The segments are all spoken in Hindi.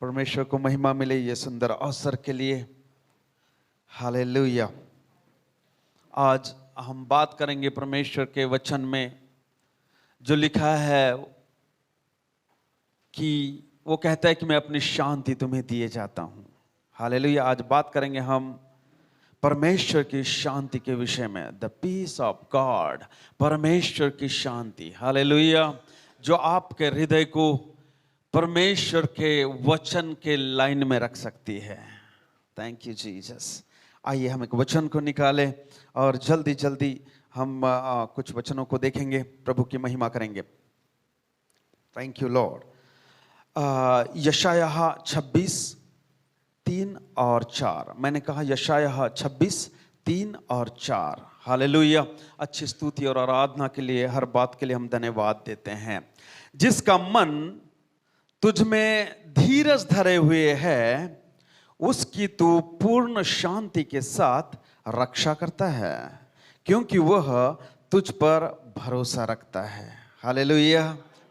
परमेश्वर को महिमा मिले ये सुंदर अवसर के लिए। हालेलुया। आज हम बात करेंगे परमेश्वर के वचन में जो लिखा है कि वो कहता है कि मैं अपनी शांति तुम्हें दिए जाता हूं। हालेलुया। आज बात करेंगे हम परमेश्वर की शांति के विषय में, द पीस ऑफ गॉड, परमेश्वर की शांति। हालेलुया। जो आपके हृदय को परमेश्वर के वचन के लाइन में रख सकती है। Thank you Jesus. आइए हम एक वचन को निकालें और जल्दी जल्दी हम कुछ वचनों को देखेंगे, प्रभु की महिमा करेंगे। Thank you Lord. यशायाह 26:3 और 4। मैंने कहा यशायाह 26:3 और 4। हालेलुया। अच्छी स्तुति और आराधना के लिए, हर बात के लिए हम धन्यवाद देते हैं। जिसका मन तुझ में धीरज धरे हुए है उसकी तू पूर्ण शांति के साथ रक्षा करता है, क्योंकि वह तुझ पर भरोसा रखता है। Hallelujah.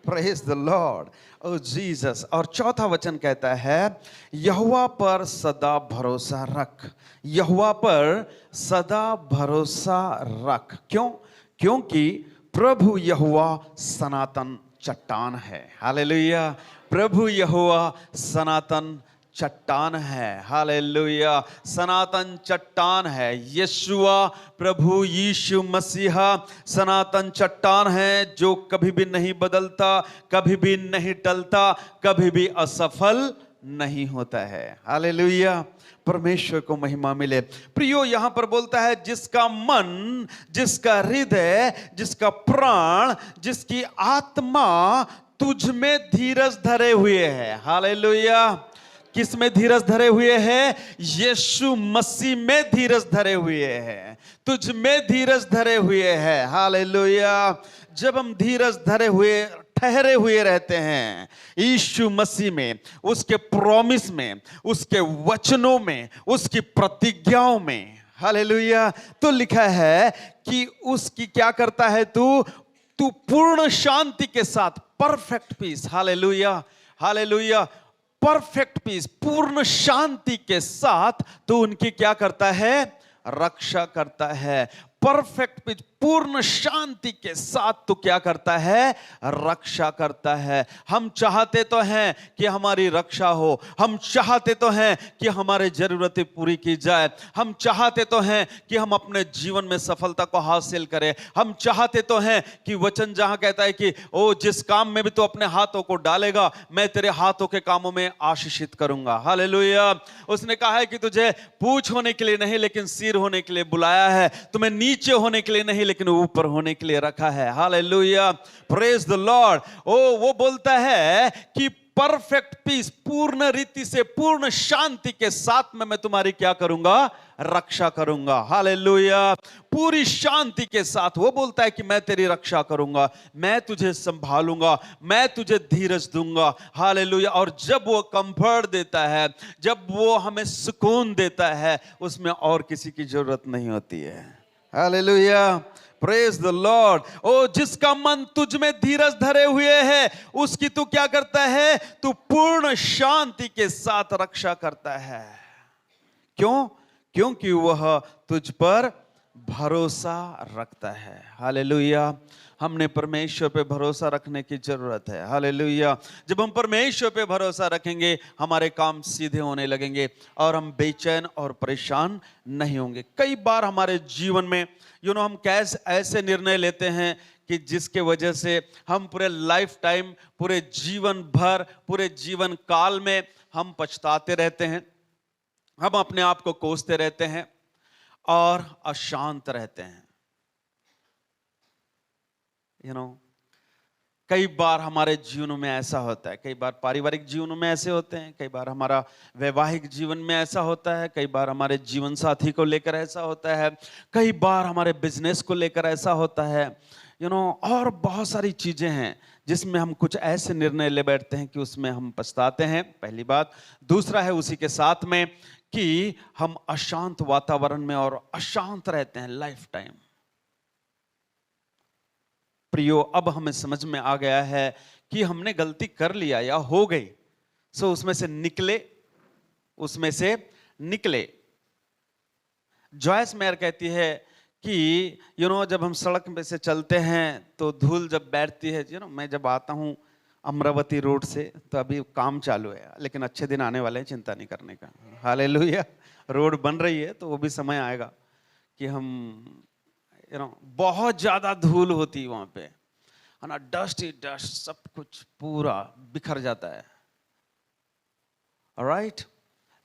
Praise the Lord. Oh Jesus. और चौथा वचन कहता है यहोवा पर सदा भरोसा रख। यहोवा पर सदा भरोसा रख। क्यों? क्योंकि प्रभु यहोवा सनातन चट्टान है। हालेलुया। प्रभु यहोवा सनातन चट्टान है। हालेलुया। सनातन चट्टान है। यीशुआ प्रभु यीशु मसीहा सनातन चट्टान है जो कभी भी नहीं बदलता, कभी भी नहीं टलता, कभी भी असफल नहीं होता है। हालेलुया। परमेश्वर को महिमा मिले। प्रियो, यहां पर बोलता है जिसका मन, जिसका हृदय, जिसका प्राण, जिसकी आत्मा तुझ में धीरज धरे हुए है। हालेलुया। किस में धीरज धरे हुए हैं? यीशु मसीह में धीरज धरे हुए हैं, तुझ में धीरज धरे हुए हैं। हालेलुया। जब हम धीरज धरे हुए, ठहरे हुए रहते हैं यीशु मसीह में, उसके प्रॉमिस में, उसके वचनों में, उसकी प्रतिज्ञाओं में, हालेलुया, तो लिखा है कि उसकी क्या करता है तू पूर्ण शांति के साथ, perfect peace. Hallelujah. Hallelujah. Perfect peace, पूर्ण शांति के साथ तो उनकी क्या करता है? रक्षा करता है। परफेक्ट पीस, पूर्ण शांति के साथ तो क्या करता है? रक्षा करता है। हम चाहते तो हैं कि हमारी रक्षा हो, हम चाहते तो हैं कि हमारी जरूरतें पूरी की जाए, हम चाहते तो हैं कि हम अपने जीवन में सफलता को हासिल करें, हम चाहते तो हैं कि वचन जहां कहता है कि ओ जिस काम में भी तू अपने हाथों को डालेगा मैं तेरे हाथों के कामों में आशीषित करूंगा। हालेलुया। उसने कहा है कि तुझे पूंछ होने के लिए नहीं लेकिन सिर होने के लिए बुलाया है, तुम्हें नीचे होने के लिए नहीं लेकिन ऊपर होने के लिए रखा है। हालेलुया। Praise the Lord. वो बोलता है कि परफेक्ट पीस, पूर्ण रीति से, पूर्ण शांति के साथ में मैं तुम्हारी क्या करूंगा? रक्षा करूंगा। हालेलुया। पूरी शांति के साथ वो बोलता है कि मैं तेरी रक्षा करूंगा, मैं तुझे संभालूंगा, मैं तुझे धीरज दूंगा। हालेलुया। और जब वो कंफर्ट देता है, जब वो हमें सुकून देता है, उसमें और किसी की जरूरत नहीं होती है। हालेलुया। Praise the Lord. ओ जिसका मन तुझ में धीरज धरे हुए है उसकी तू क्या करता है? तू पूर्ण शांति के साथ रक्षा करता है। क्यों? क्योंकि वह तुझ पर भरोसा रखता है। हालेलुया। हमने परमेश्वर पे भरोसा रखने की जरूरत है। हालेलुया। जब हम परमेश्वर पे भरोसा रखेंगे हमारे काम सीधे होने लगेंगे और हम बेचैन और परेशान नहीं होंगे। कई बार हमारे जीवन में हम कैसे ऐसे निर्णय लेते हैं कि जिसके वजह से हम पूरे लाइफ टाइम, पूरे जीवन भर, पूरे जीवन काल में हम पछताते रहते हैं, हम अपने आप को कोसते रहते हैं और अशांत रहते हैं। कई बार हमारे जीवनों में ऐसा होता है, कई बार पारिवारिक जीवनों में ऐसे होते हैं, कई बार हमारा वैवाहिक जीवन में ऐसा होता है, कई बार हमारे जीवन साथी को लेकर ऐसा होता है, कई बार हमारे बिजनेस को लेकर ऐसा होता है, और बहुत सारी चीजें हैं जिसमें हम कुछ ऐसे निर्णय ले बैठते हैं कि उसमें हम पछताते हैं। पहली बात। दूसरा है उसी के साथ में कि हम अशांत वातावरण में और अशांत रहते हैं लाइफ टाइम। प्रियो, अब हमें समझ में आ गया है कि हमने गलती कर लिया या हो गई सो उसमें से निकले। जॉयस मेयर कहती है कि जब हम सड़क पे से चलते हैं तो धूल जब बैठती है, मैं जब आता हूँ अमरावती रोड से, तो अभी काम चालू है, लेकिन अच्छे दिन आने वाले हैं, चिंता नहीं करने का। हालेलुया। रोड बन रही है तो वो भी समय आएगा कि हम बहुत ज्यादा धूल होती है वहां पे, है ना, डस्ट ही डस्ट, सब कुछ पूरा बिखर जाता है। ऑलराइट।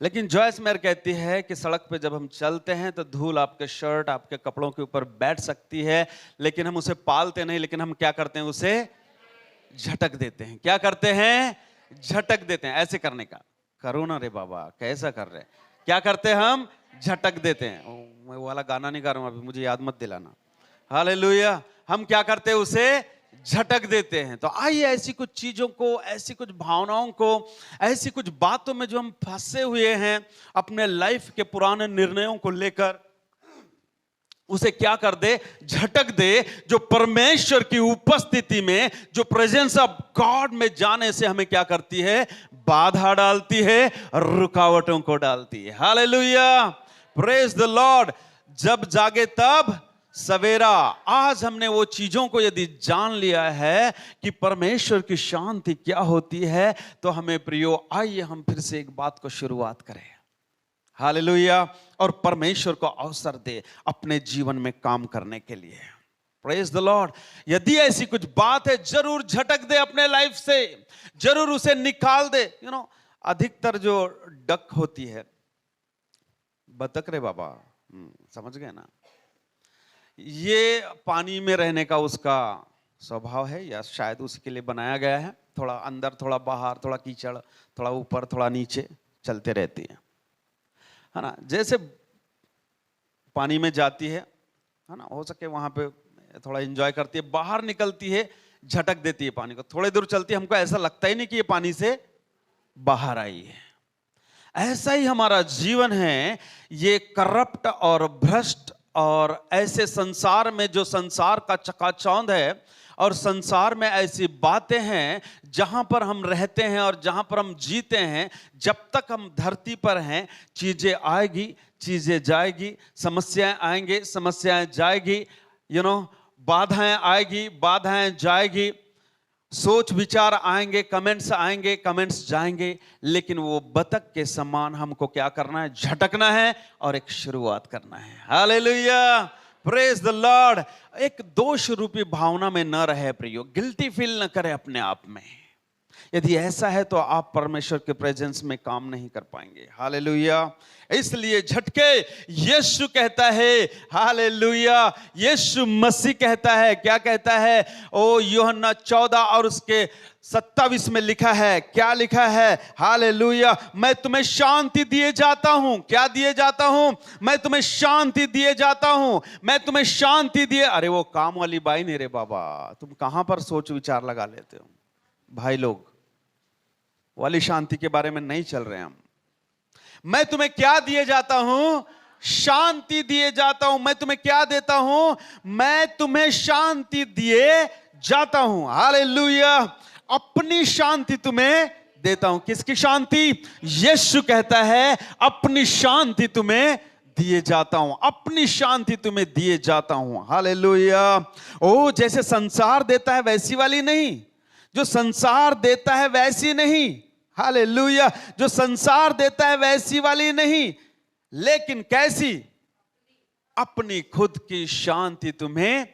लेकिन जॉयस मेयर कहती है कि सड़क पे जब हम चलते हैं तो धूल आपके शर्ट, आपके कपड़ों के ऊपर बैठ सकती है, लेकिन हम उसे पालते नहीं, लेकिन हम क्या करते हैं, उसे झटक देते हैं। क्या करते हैं? झटक देते हैं। ऐसे करने का करो ना रे बाबा, कैसा कर रहे हैं? क्या करते हैं हम? झटक देते हैं। मैं वो वाला गाना नहीं गा रहा हूं अभी, मुझे याद मत दिलाना। हालेलुया। हम क्या करते हैं? उसे झटक देते हैं। तो आइए ऐसी कुछ चीजों को, ऐसी कुछ भावनाओं को, ऐसी कुछ बातों में जो हम फंसे हुए हैं अपने लाइफ के पुराने निर्णयों को लेकर, उसे क्या कर दे? झटक दे। जो परमेश्वर की उपस्थिति में, जो प्रेजेंस ऑफ गॉड में जाने से हमें क्या करती है? बाधा डालती है, रुकावटों को डालती है। Hallelujah, praise the Lord. जब जागे तब सवेरा। आज हमने वो चीजों को यदि जान लिया है कि परमेश्वर की शांति क्या होती है, तो हमें प्रियो आइए हम फिर से एक बात को शुरुआत करें। हालेलुया। और परमेश्वर को अवसर दे अपने जीवन में काम करने के लिए। Praise the Lord. यदि ऐसी कुछ बात है, जरूर झटक दे अपने लाइफ से, जरूर उसे निकाल दे। अधिकतर जो डक होती है, बतख रे बाबा, समझ गए ना, ये पानी में रहने का उसका स्वभाव है, या शायद उसके लिए बनाया गया है। थोड़ा अंदर, थोड़ा बाहर, थोड़ा कीचड़, थोड़ा ऊपर, थोड़ा नीचे चलते रहती है ना। जैसे पानी में जाती है ना, हो सके वहां पे थोड़ा एंजॉय करती है, बाहर निकलती है, झटक देती है पानी को। थोड़ी दूर चलती है, हमको ऐसा लगता ही नहीं कि ये पानी से बाहर आई है। ऐसा ही हमारा जीवन है। ये करप्ट और भ्रष्ट और ऐसे संसार में, जो संसार का चकाचौंध है, और संसार में ऐसी बातें हैं जहां पर हम रहते हैं और जहां पर हम जीते हैं, जब तक हम धरती पर हैं, चीजें आएगी, चीजें जाएगी, समस्याएं आएंगे, समस्याएं जाएगी, बाधाएं आएगी, बाधाएं जाएगी, सोच विचार आएंगे, कमेंट्स आएंगे, कमेंट्स जाएंगे, लेकिन वो बतख के समान हमको क्या करना है? झटकना है और एक शुरुआत करना है। Hallelujah, praise the Lord. एक दोष रूपी भावना में न रहे प्रियो, गिल्टी फील न करे अपने आप में। यदि ऐसा है तो आप परमेश्वर के प्रेजेंस में काम नहीं कर पाएंगे। हालेलुया। इसलिए झटके यीशु कहता है, हालेलुया, यीशु मसीह कहता है, क्या कहता है? ओ यूहन्ना 14 और उसके 27 में लिखा है, क्या लिखा है? हालेलुया, मैं तुम्हें शांति दिए जाता हूं। क्या दिए जाता हूं? मैं तुम्हें शांति दिए जाता हूं। मैं तुम्हें शांति दिए। अरे वो काम वाली बाई नहीं रे बाबा, तुम कहां पर सोच विचार लगा लेते हो भाई लोग? वाली शांति के बारे में नहीं चल रहे हम। मैं तुम्हें क्या दिए जाता हूं? शांति दिए जाता हूं। मैं तुम्हें क्या देता हूं? मैं तुम्हें शांति दिए जाता हूं। हालेलुया, अपनी शांति तुम्हें देता हूं। किसकी शांति? यीशु कहता है, अपनी शांति तुम्हें दिए जाता हूं, अपनी शांति तुम्हें दिए जाता हूं। हालेलुया। ओ, जैसे संसार देता है वैसी वाली नहीं, जो संसार देता है वैसी नहीं। हालेलुया, जो संसार देता है वैसी वाली नहीं, लेकिन कैसी? अपनी खुद की शांति तुम्हें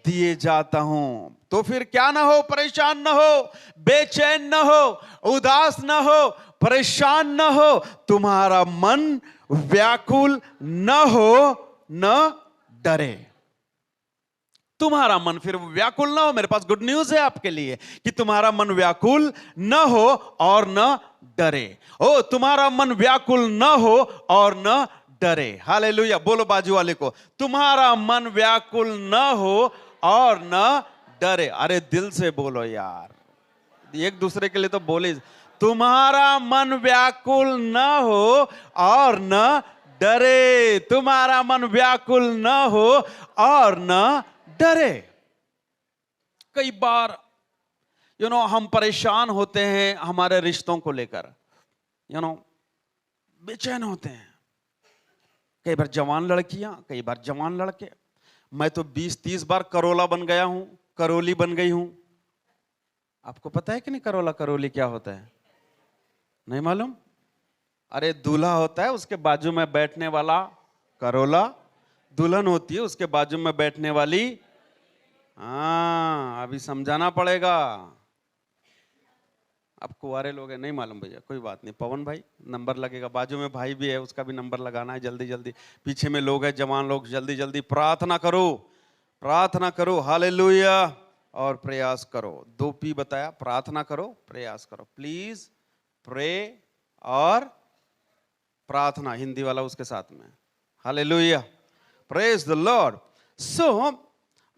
दिए जाता हूं। तो फिर क्या ना हो? परेशान ना हो, बेचैन ना हो, उदास ना हो, परेशान ना हो, तुम्हारा मन व्याकुल न हो, न डरे। तुम्हारा मन फिर व्याकुल ना हो। मेरे पास गुड न्यूज है आपके लिए कि तुम्हारा मन व्याकुल न हो और न डरे। ओ, तुम्हारा मन व्याकुल न हो और न डरे। हालेलुया। बोलो बाजू वाले को, तुम्हारा मन व्याकुल न हो और न डरे। अरे दिल से बोलो यार, एक दूसरे के लिए तो बोले। तुम्हारा मन व्याकुल न हो और न डरे। तुम्हारा मन व्याकुल न हो और न डरे। कई बार हम परेशान होते हैं हमारे रिश्तों को लेकर, बेचैन होते हैं। कई बार जवान लड़कियां, कई बार जवान लड़के। मैं तो 20-30 बार करोला बन गया हूं, करोली बन गई हूं। आपको पता है कि नहीं करोला करोली क्या होता है? नहीं मालूम? अरे दूल्हा होता है, उसके बाजू में बैठने वाला करोला, दुल्हन होती है उसके बाजू में बैठने वाली। हाँ, अभी समझाना पड़ेगा। आप कुंवारे लोग हैं, नहीं मालूम भैया, कोई बात नहीं। पवन भाई नंबर लगेगा, बाजू में भाई भी है, उसका भी नंबर लगाना है जल्दी जल्दी। पीछे में लोग हैं, जवान लोग, जल्दी जल्दी प्रार्थना करो, प्रार्थना करो, हालेलुया, और प्रयास करो। 2P बताया, प्रार्थना करो, प्रयास करो। प्लीज प्रे और प्रार्थना, हिंदी वाला उसके साथ में, हालेलुया, प्रेज द लॉर्ड। सो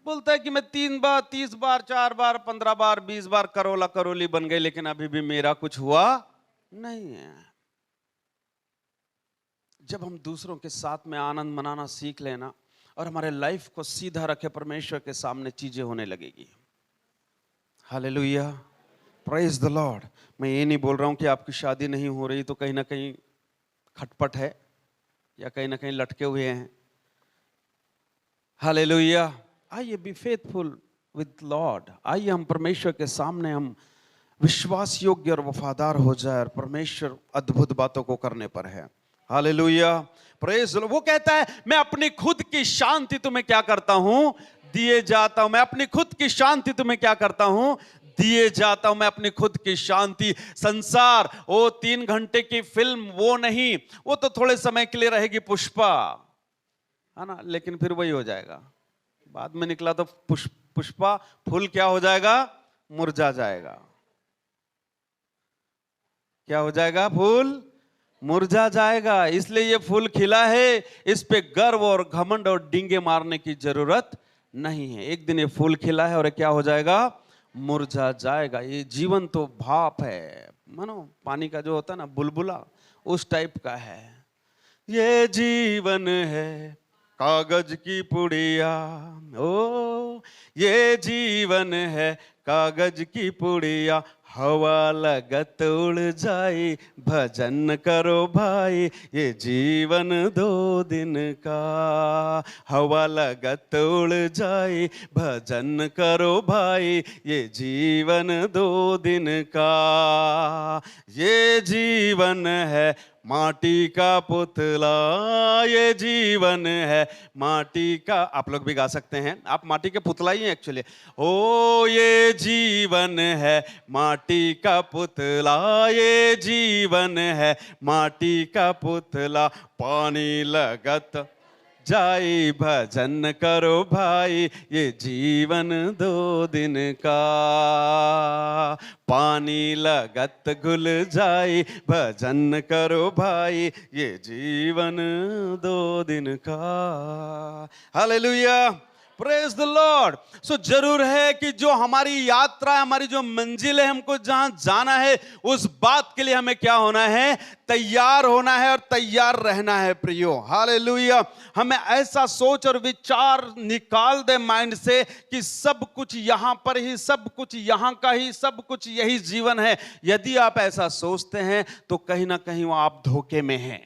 बोलता है कि मैं 3 बार, 30 बार, 4 बार, 15 बार, 20 बार करोला करोली बन गई, लेकिन अभी भी मेरा कुछ हुआ नहीं है। जब हम दूसरों के साथ में आनंद मनाना सीख लेना और हमारे लाइफ को सीधा रखे परमेश्वर के सामने, चीजें होने लगेगी। Hallelujah, praise the Lord. मैं ये नहीं बोल रहा हूं कि आपकी शादी नहीं हो रही तो कहीं ना कहीं खटपट है या कहीं ना कहीं लटके हुए हैं। हालेलुया। आइए बी फेथफुल विद लॉर्ड। आइए हम परमेश्वर के सामने हम विश्वास योग्य और वफादार हो जाए, और परमेश्वर अद्भुत बातों को करने पर है। Hallelujah, praise. वो कहता है मैं अपनी खुद की शांति तुम्हें क्या करता हूं, दिए जाता हूं। मैं अपनी खुद की शांति तुम्हें क्या करता हूं, दिए जाता हूं। मैं अपनी खुद की शांति। संसार वो 3 घंटे की फिल्म वो नहीं, वो तो थोड़े समय के लिए रहेगी, पुष्पा है ना, लेकिन फिर वही हो जाएगा। बाद में निकला तो पुष्पा फूल क्या हो जाएगा, मुरझा जाएगा। क्या हो जाएगा, फूल मुरझा जाएगा। इसलिए ये फूल खिला है, इस पे गर्व और घमंड और डींगे मारने की जरूरत नहीं है। एक दिन ये फूल खिला है और क्या हो जाएगा, मुरझा जाएगा। ये जीवन तो भाप है, मानो पानी का जो होता है ना बुलबुला, उस टाइप का है। ये जीवन है कागज की पुड़िया, ओ ये जीवन है कागज की पुड़िया। हवा लगत उड़ जाए, भजन करो भाई, ये जीवन 2 दिन का। हवा लगत उड़ जाए, भजन करो भाई, ये जीवन 2 दिन का। ये जीवन है माटी का पुतला, ये जीवन है माटी का। आप लोग भी गा सकते हैं, आप माटी के पुतला ही हैं एक्चुअली। ओ ये जीवन है माटी का पुतला, ये जीवन है माटी का पुतला। पानी लगत जाई, भजन करो भाई, ये जीवन 2 दिन का। पानी लगत घुल जाई, भजन करो भाई, ये जीवन 2 दिन का। Hallelujah, praise the lord. सो जरूर है कि जो हमारी यात्रा है, हमारी जो मंजिल है, हमको जहां जाना है, उस बात के लिए हमें क्या होना है, तैयार होना है और तैयार रहना है प्रियो। हालेलुया। हमें ऐसा सोच और विचार निकाल दे माइंड से कि सब कुछ यहां पर ही, सब कुछ यहां का ही, सब कुछ यही जीवन है। यदि आप ऐसा सोचते हैं तो कहीं ना कहीं वो आप धोखे में हैं,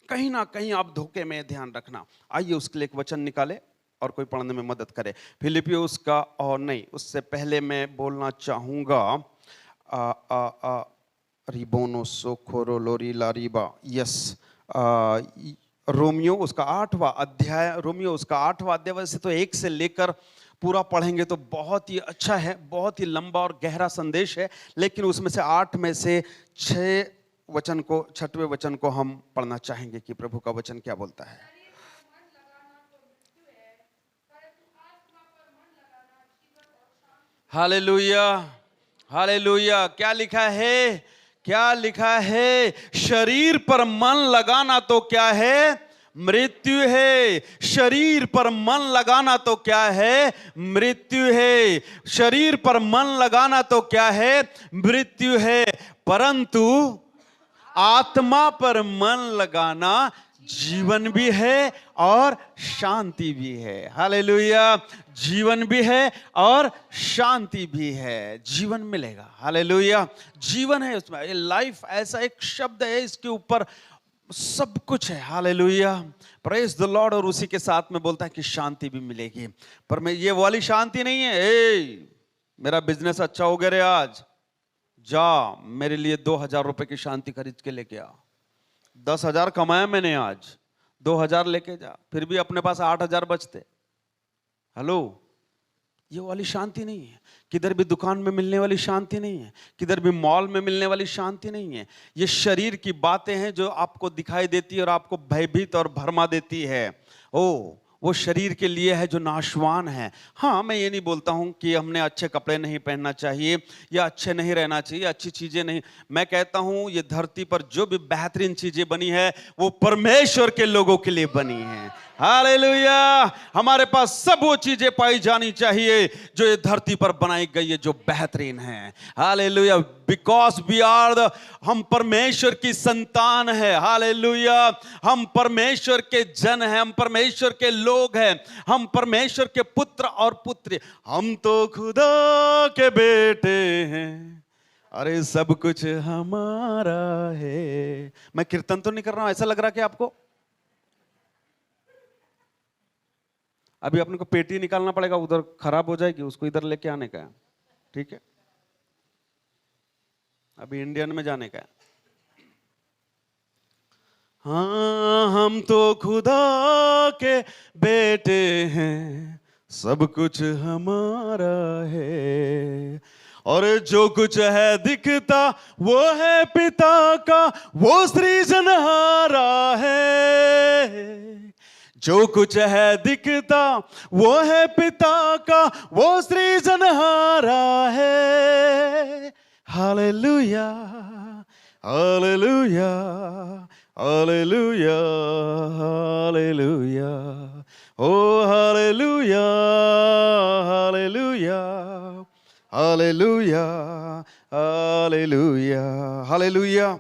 कहीं ना कहीं आप धोखे में। ध्यान रखना। आइए उसके लिए एक वचन निकाले और कोई पढ़ने में मदद करे। फिलिपियोस का, और नहीं उससे पहले मैं बोलना चाहूंगा रिबोनो सोखोरो लोरी लारीबा, यस, रोमियो उसका 8वां अध्याय, रोमियो उसका 8वां अध्याय। वैसे तो 1 से लेकर पूरा पढ़ेंगे तो बहुत ही अच्छा है, बहुत ही लंबा और गहरा संदेश है, लेकिन उसमें से 8 में से 6 वचन को, 6वें वचन को हम पढ़ना चाहेंगे कि प्रभु का वचन क्या बोलता है। Hallelujah, hallelujah. क्या लिखा है, क्या लिखा है? शरीर पर मन लगाना तो क्या है, मृत्यु है। शरीर पर मन लगाना तो क्या है, मृत्यु है। शरीर पर मन लगाना तो क्या है, मृत्यु है। परंतु आत्मा पर मन लगाना जीवन भी है और शांति भी है। हालेलुया। जीवन भी है और शांति भी है। जीवन मिलेगा। हालेलुया। जीवन है उसमें। ये लाइफ ऐसा एक शब्द है, इसके ऊपर सब कुछ है। हालेलुया। Praise the Lord. और उसी के साथ में बोलता है कि शांति भी मिलेगी। पर मैं ये वाली शांति नहीं है, मेरा बिजनेस अच्छा हो गया रे आज, जा मेरे लिए 2000 रुपए की शांति खरीद के लेके आ। 10,000 कमाया मैंने आज, 2000 लेके जा, फिर भी अपने पास 8000 बचते। हेलो, ये वाली शांति नहीं है। किधर भी दुकान में मिलने वाली शांति नहीं है, किधर भी मॉल में मिलने वाली शांति नहीं है। ये शरीर की बातें हैं जो आपको दिखाई देती है और आपको भयभीत और भरमा देती है। वो शरीर के लिए है जो नाशवान है। हाँ, मैं ये नहीं बोलता हूँ कि हमने अच्छे कपड़े नहीं पहनना चाहिए या अच्छे नहीं रहना चाहिए, अच्छी चीजें नहीं। मैं कहता हूँ ये धरती पर जो भी बेहतरीन चीजें बनी है वो परमेश्वर के लोगों के लिए बनी है। हालेलुया। हमारे पास सब वो चीजें पाई जानी चाहिए जो ये धरती पर बनाई गई है, जो बेहतरीन है। हालेलुया। बिकॉज वी आर हम परमेश्वर की संतान है। हालेलुया। हम परमेश्वर के जन हैं, हम परमेश्वर के लोग हैं, हम परमेश्वर के पुत्र और पुत्री। हम तो खुदा के बेटे हैं, अरे सब कुछ हमारा है। मैं कीर्तन तो नहीं कर रहा हूं, ऐसा लग रहा कि आपको? अभी अपने को पेटी निकालना पड़ेगा, उधर खराब हो जाएगी, उसको इधर लेके आने का है। ठीक है, अभी इंडियन में जाने का है। हाँ, हम तो खुदा के बेटे हैं, सब कुछ हमारा है, और जो कुछ है दिखता वो है पिता का, वो सृजनहारा है। जो कुछ है दिखता वो है पिता का, वो सृजनहारा है। Hallelujah, hallelujah, hallelujah, hallelujah, oh hallelujah, hallelujah, hallelujah, hallelujah, hallelujah.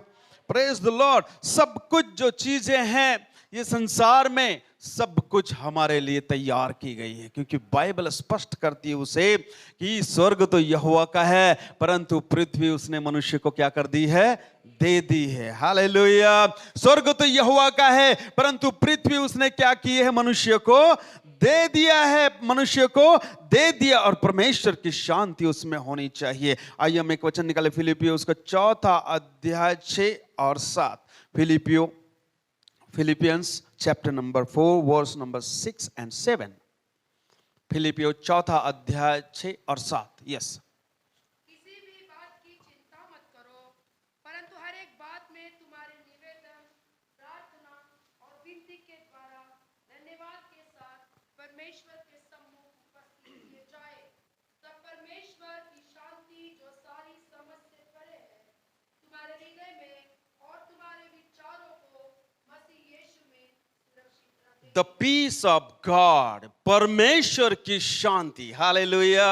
Praise the Lord. सब कुछ जो चीजें हैं ये संसार में, सब कुछ हमारे लिए तैयार की गई है, क्योंकि बाइबल स्पष्ट करती है उसे कि स्वर्ग तो यहोवा का है, परंतु पृथ्वी उसने मनुष्य को क्या कर दी है? दे दी है। हालेलुया। स्वर्ग तो यहोवा का है, परंतु पृथ्वी उसने क्या की है? मनुष्य को दे दिया है, मनुष्य को दे दिया, और परमेश्वर की शांति उसमें होनी चाहिए। आइए हम एक वचन निकाले, फिलिपियो उसका 4 अध्याय 6 और 7। Philippians chapter number 4 verse number 6 and 7। फिलिपियो 4 अध्याय 6 और 7। यस। किसी भी बात की चिंता मत करो, परंतु हर एक बात में तुम्हारे निवेदन, प्रार्थना और विनती के द्वारा धन्यवाद के साथ परमेश्वर के सम्मुख उपस्थित किए जाए। तब परमेश्वर की शांति जो सारी समझ से परे है, तुम्हारे हृदय में और तुम्हारे विचारों को मसीह यीशु में सुरक्षित रखे। द पीस ऑफ गॉड, परमेश्वर की शांति। हालेलुया।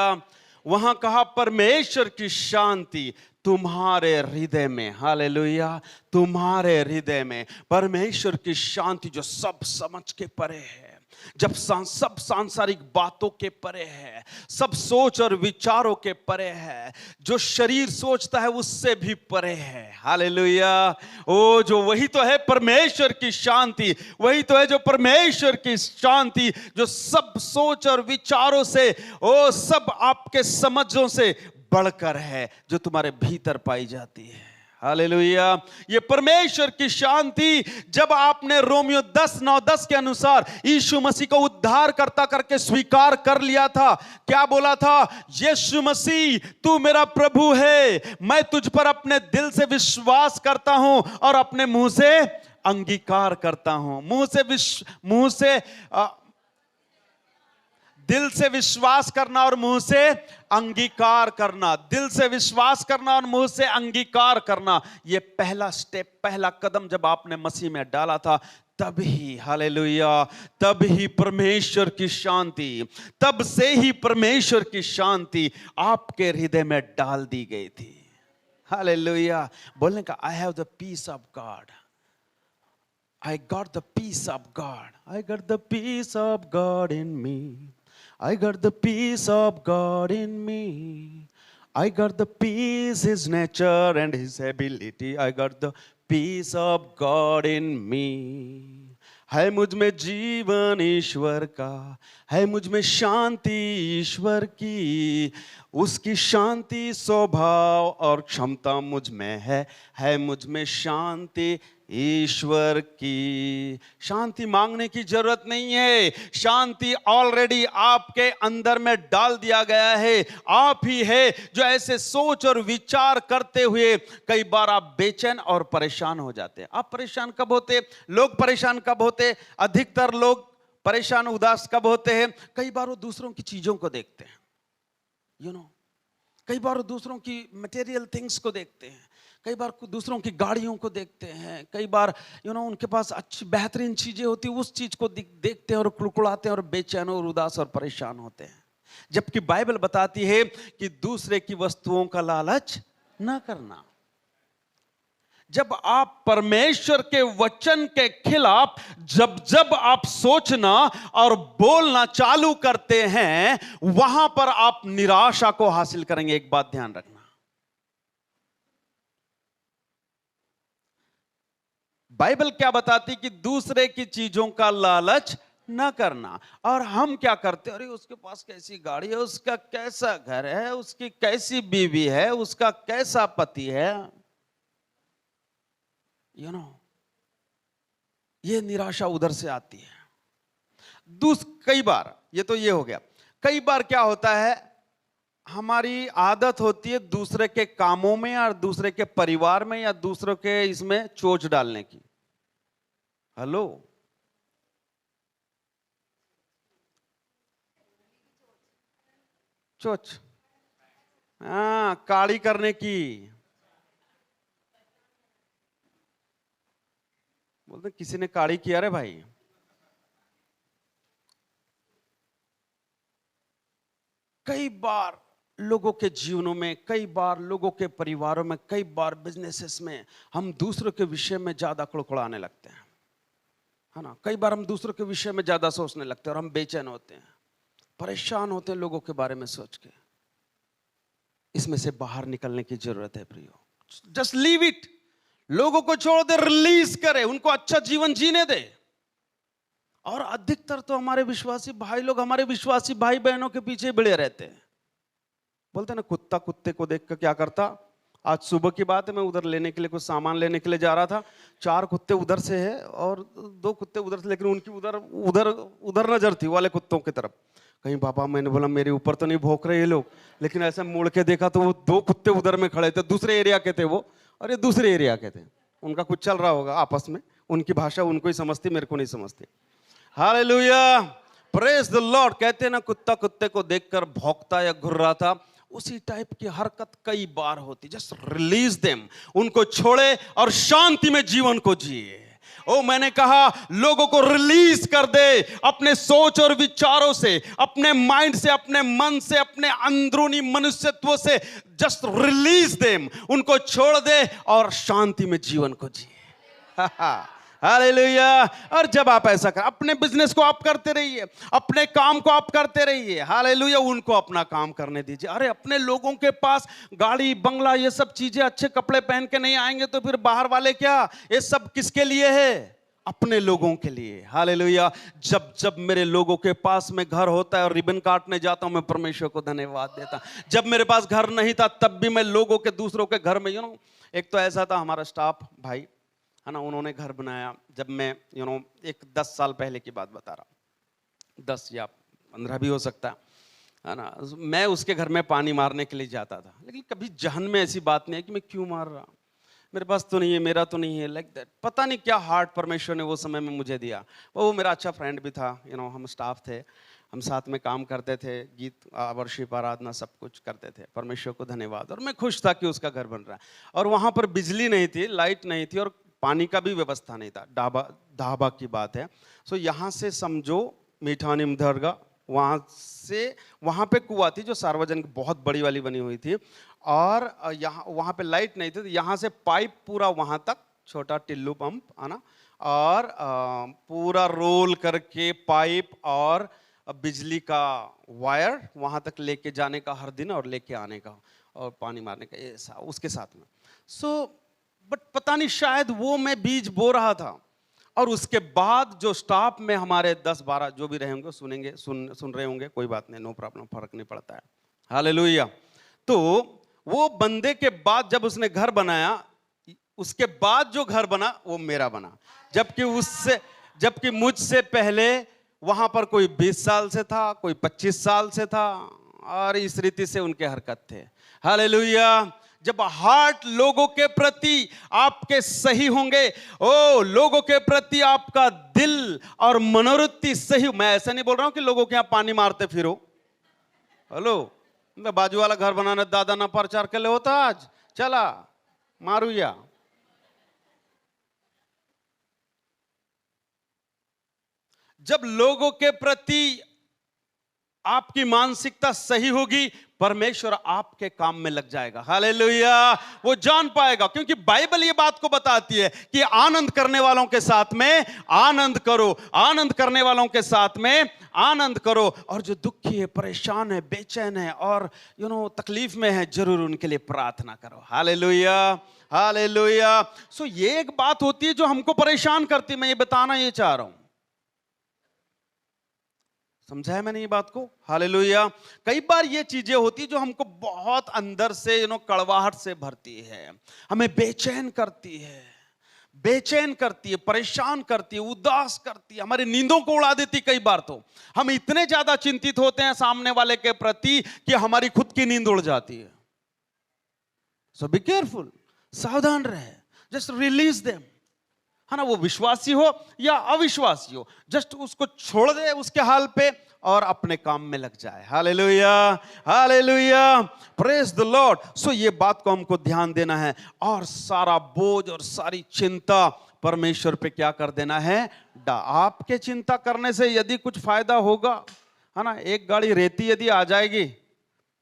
वहां कहा परमेश्वर की शांति तुम्हारे हृदय में। हालेलुया। तुम्हारे हृदय में परमेश्वर की शांति जो सब समझ के परे है, जब सब सांसारिक बातों के परे है, सब सोच और विचारों के परे है, जो शरीर सोचता है उससे भी परे है। हालेलुया। ओ जो वही तो है परमेश्वर की शांति, वही तो है जो परमेश्वर की शांति जो सब सोच और विचारों से, ओ सब आपके समझों से बढ़कर है, जो तुम्हारे भीतर पाई जाती है। हालेलुया। ये परमेश्वर की शांति जब आपने रोमियो 10:9-10 के अनुसार यीशु मसीह को उद्धार करता करके स्वीकार कर लिया था, क्या बोला था? यीशु मसीह तू मेरा प्रभु है, मैं तुझ पर अपने दिल से विश्वास करता हूं और अपने मुंह से अंगीकार करता हूं। दिल से विश्वास करना और मुंह से अंगीकार करना, दिल से विश्वास करना और मुंह से अंगीकार करना, यह पहला स्टेप, पहला कदम जब आपने मसीह में डाला था, तभी, हालेलुया, तब ही परमेश्वर की शांति, तब से ही परमेश्वर की शांति आपके हृदय में डाल दी गई थी। हालेलुया। बोलने का, I have the peace of God. I got the peace of God. I got the peace of God in me. I got the peace of God in me. I got the peace, His nature and His ability. I got the peace of God in me. है मुझ में जीवन ईश्वर का, है मुझ में शांति ईश्वर की, उसकी शांति स्वभाव और क्षमता मुझ में है मुझ में शांति ईश्वर की। शांति मांगने की जरूरत नहीं है, शांति ऑलरेडी आपके अंदर में डाल दिया गया है। आप ही है जो ऐसे सोच और विचार करते हुए कई बार आप बेचैन और परेशान हो जाते हैं। आप परेशान कब होते, लोग परेशान कब होते, अधिकतर लोग परेशान उदास कब होते हैं? कई बार वो दूसरों की चीजों को देखते हैं, कई बार वो दूसरों की मटेरियल थिंग्स को देखते हैं, कई बार दूसरों की गाड़ियों को देखते हैं, कई बार उनके पास अच्छी बेहतरीन चीजें होती है, उस चीज को देखते हैं और कुड़कुड़ाते हैं और बेचैन और उदास और परेशान होते हैं। जबकि बाइबल बताती है कि दूसरे की वस्तुओं का लालच ना करना। जब आप परमेश्वर के वचन के खिलाफ जब आप सोचना और बोलना चालू करते हैं, वहां पर आप निराशा को हासिल करेंगे। एक बात ध्यान रखना, बाइबल क्या बताती कि दूसरे की चीजों का लालच ना करना। और हम क्या करते, अरे उसके पास कैसी गाड़ी है, उसका कैसा घर है, उसकी कैसी बीवी है, उसका कैसा पति है, ये निराशा उधर से आती है। कई बार ये हो गया। कई बार क्या होता है, हमारी आदत होती है दूसरे के कामों में और दूसरे के परिवार में या दूसरों के इसमें चोंच डालने की। हेलो, चोंच, काड़ी करने की। बोलते किसी ने काड़ी किया रे भाई। कई बार लोगों के जीवनों में, कई बार लोगों के परिवारों में, कई बार बिजनेसेस में हम दूसरों के विषय में ज्यादा कुड़कुड़ाने लगते हैं, है ना। कई बार हम दूसरों के विषय में ज्यादा सोचने लगते हैं और हम बेचैन होते हैं, परेशान होते हैं लोगों के बारे में सोच के। इसमें से बाहर निकलने की जरूरत है प्रियो। जस्ट लीव इट, लोगों को छोड़ दे, रिलीज करे, उनको अच्छा जीवन जीने दे। और अधिकतर तो हमारे विश्वासी भाई लोग हमारे विश्वासी भाई बहनों के पीछे भिड़े रहते हैं। बोलते ना, कुत्ता कुत्ते को देखकर क्या करता। आज सुबह की बात है, मैं उधर लेने के लिए कुछ सामान लेने के लिए जा रहा था, 4 कुत्ते उधर से है और 2 कुत्ते उधर से, लेकिन उनकी उधर उधर उधर नजर थी वाले कुत्तों की तरफ। कहीं बाबा, मैंने बोला मेरे ऊपर तो नहीं भौंक रहे ये लोग, लेकिन ऐसे मुड़ के देखा तो वो 2 कुत्ते उधर में खड़े थे, दूसरे एरिया के थे वो, और ये दूसरे एरिया के थे। उनका कुछ चल रहा होगा आपस में, उनकी भाषा उनको ही समझती, मेरे को नहीं समझती। Hallelujah, praise the Lord. कहते हैं ना, कुत्ता कुत्ते को देखकर भौंकता या घुर्रा था, उसी टाइप की हरकत कई बार होती। जस्ट रिलीज देम, उनको छोड़े और शांति में जीवन को जिए। ओ, मैंने कहा लोगों को रिलीज कर दे अपने सोच और विचारों से, अपने माइंड से, अपने मन से, अपने अंदरूनी मनुष्यत्व से। जस्ट रिलीज देम, उनको छोड़ दे और शांति में जीवन को जिए। हालेलुया। और जब आप ऐसा कर, अपने बिजनेस को आप करते रहिए, अपने काम को आप करते रहिए। हालेलुया, उनको अपना काम करने दीजिए। अरे अपने लोगों के पास गाड़ी बंगला ये सब चीजें, अच्छे कपड़े पहन के नहीं आएंगे तो फिर बाहर वाले क्या? ये सब किसके लिए है? अपने लोगों के लिए। हालेलुया। जब जब मेरे लोगों के पास में घर होता है और रिबन काटने जाता हूं, मैं परमेश्वर को धन्यवाद देता। जब मेरे पास घर नहीं था तब भी मैं लोगों के, दूसरों के घर में, एक तो ऐसा था हमारा स्टाफ भाई, है ना, उन्होंने घर बनाया। जब मैं एक 10 साल पहले की बात बता रहा, 10 या 15 भी हो सकता है ना। मैं उसके घर में पानी मारने के लिए जाता था, लेकिन कभी जहन में ऐसी बात नहीं है कि मैं क्यों मार रहा, मेरे पास तो नहीं है, मेरा तो नहीं है, लाइक दैट। पता नहीं क्या हार्ट परमेश्वर ने वो समय में मुझे दिया। वो मेरा अच्छा फ्रेंड भी था, हम स्टाफ थे, हम साथ में काम करते थे, गीत वर्शिप आराधना सब कुछ करते थे। परमेश्वर को धन्यवाद। और मैं खुश था कि उसका घर बन रहा है। और वहाँ पर बिजली नहीं थी, लाइट नहीं थी और पानी का भी व्यवस्था नहीं था। ढाबा की बात है। सो यहाँ से समझो मीठा नीम दरगाह, वहाँ पे कुआं थी जो सार्वजनिक बहुत बड़ी वाली बनी हुई थी। और वहाँ पे लाइट नहीं थी, तो यहाँ से पाइप पूरा वहाँ तक, छोटा टिल्लू पंप, है ना, और पूरा रोल करके पाइप और बिजली का वायर वहां तक लेके जाने का हर दिन और लेके आने का और पानी मारने का ऐसा उसके साथ में। बट पता नहीं शायद वो मैं बीज बो रहा था और उसके बाद जो स्टाफ में हमारे 10-12 जो भी रहेंगे सुनेंगे, सुन रहे होंगे, कोई बात नहीं, नो प्रॉब्लम, फर्क नहीं पड़ता है। हालेलुया। तो वो बंदे के बाद जब उसने घर बनाया, उसके बाद जो घर बना वो मेरा बना, जबकि मुझसे पहले वहां पर कोई 20 साल से था, कोई 25 साल से था और इस रीति से उनके हरकत थे। हालेलुया। जब हार्ट लोगों के प्रति आपके सही होंगे, लोगों के प्रति आपका दिल और मनोवृत्ति सही, मैं ऐसा नहीं बोल रहा हूं कि लोगों के यहां पानी मारते फिरो। हेलो, बाजू वाला घर बनाना दादा ना प्रचार के लिए होता, आज चला मारूया। जब लोगों के प्रति आपकी मानसिकता सही होगी, परमेश्वर आपके काम में लग जाएगा। हालेलुया। वो जान पाएगा, क्योंकि बाइबल ये बात को बताती है कि आनंद करने वालों के साथ में आनंद करो, आनंद करने वालों के साथ में आनंद करो, और जो दुखी है, परेशान है, बेचैन है और तकलीफ में है, जरूर उनके लिए प्रार्थना करो। Hallelujah, hallelujah. ये एक बात होती है जो हमको परेशान करती है, मैं ये बताना ये चाह रहा हूं। समझा है मैंने ये बात को? हालेलुया। कई बार ये चीजें होती जो हमको बहुत अंदर से कड़वाहट से भरती है, हमें बेचैन करती है, परेशान करती है, उदास करती है, हमारी नींदों को उड़ा देती। कई बार तो हम इतने ज्यादा चिंतित होते हैं सामने वाले के प्रति कि हमारी खुद की नींद उड़ जाती है। सो बी केयरफुल, सावधान रहे, जस्ट रिलीज देम, है ना। वो विश्वासी हो या अविश्वासी हो, जस्ट उसको छोड़ दे उसके हाल पे और अपने काम में लग जाए। Hallelujah, hallelujah, praise the Lord. ये बात को हमको ध्यान देना है और सारा बोझ और सारी चिंता परमेश्वर पे क्या कर देना है? आपके चिंता करने से यदि कुछ फायदा होगा, है ना, एक गाड़ी रेती यदि आ जाएगी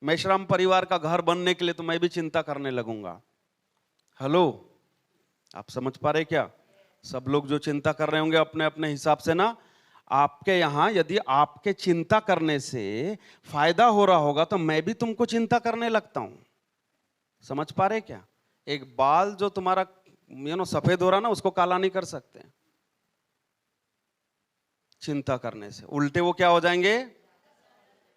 मेश्राम परिवार का घर बनने के लिए, तो मैं भी चिंता करने लगूंगा। हेलो, आप समझ पा रहे क्या? सब लोग जो चिंता कर रहे होंगे अपने अपने हिसाब से ना, आपके यहां यदि आपके चिंता करने से फायदा हो रहा होगा तो मैं भी तुमको चिंता करने लगता हूं। समझ पा रहे क्या? एक बाल जो तुम्हारा सफेद हो रहा ना, उसको काला नहीं कर सकते चिंता करने से, उल्टे वो क्या हो जाएंगे?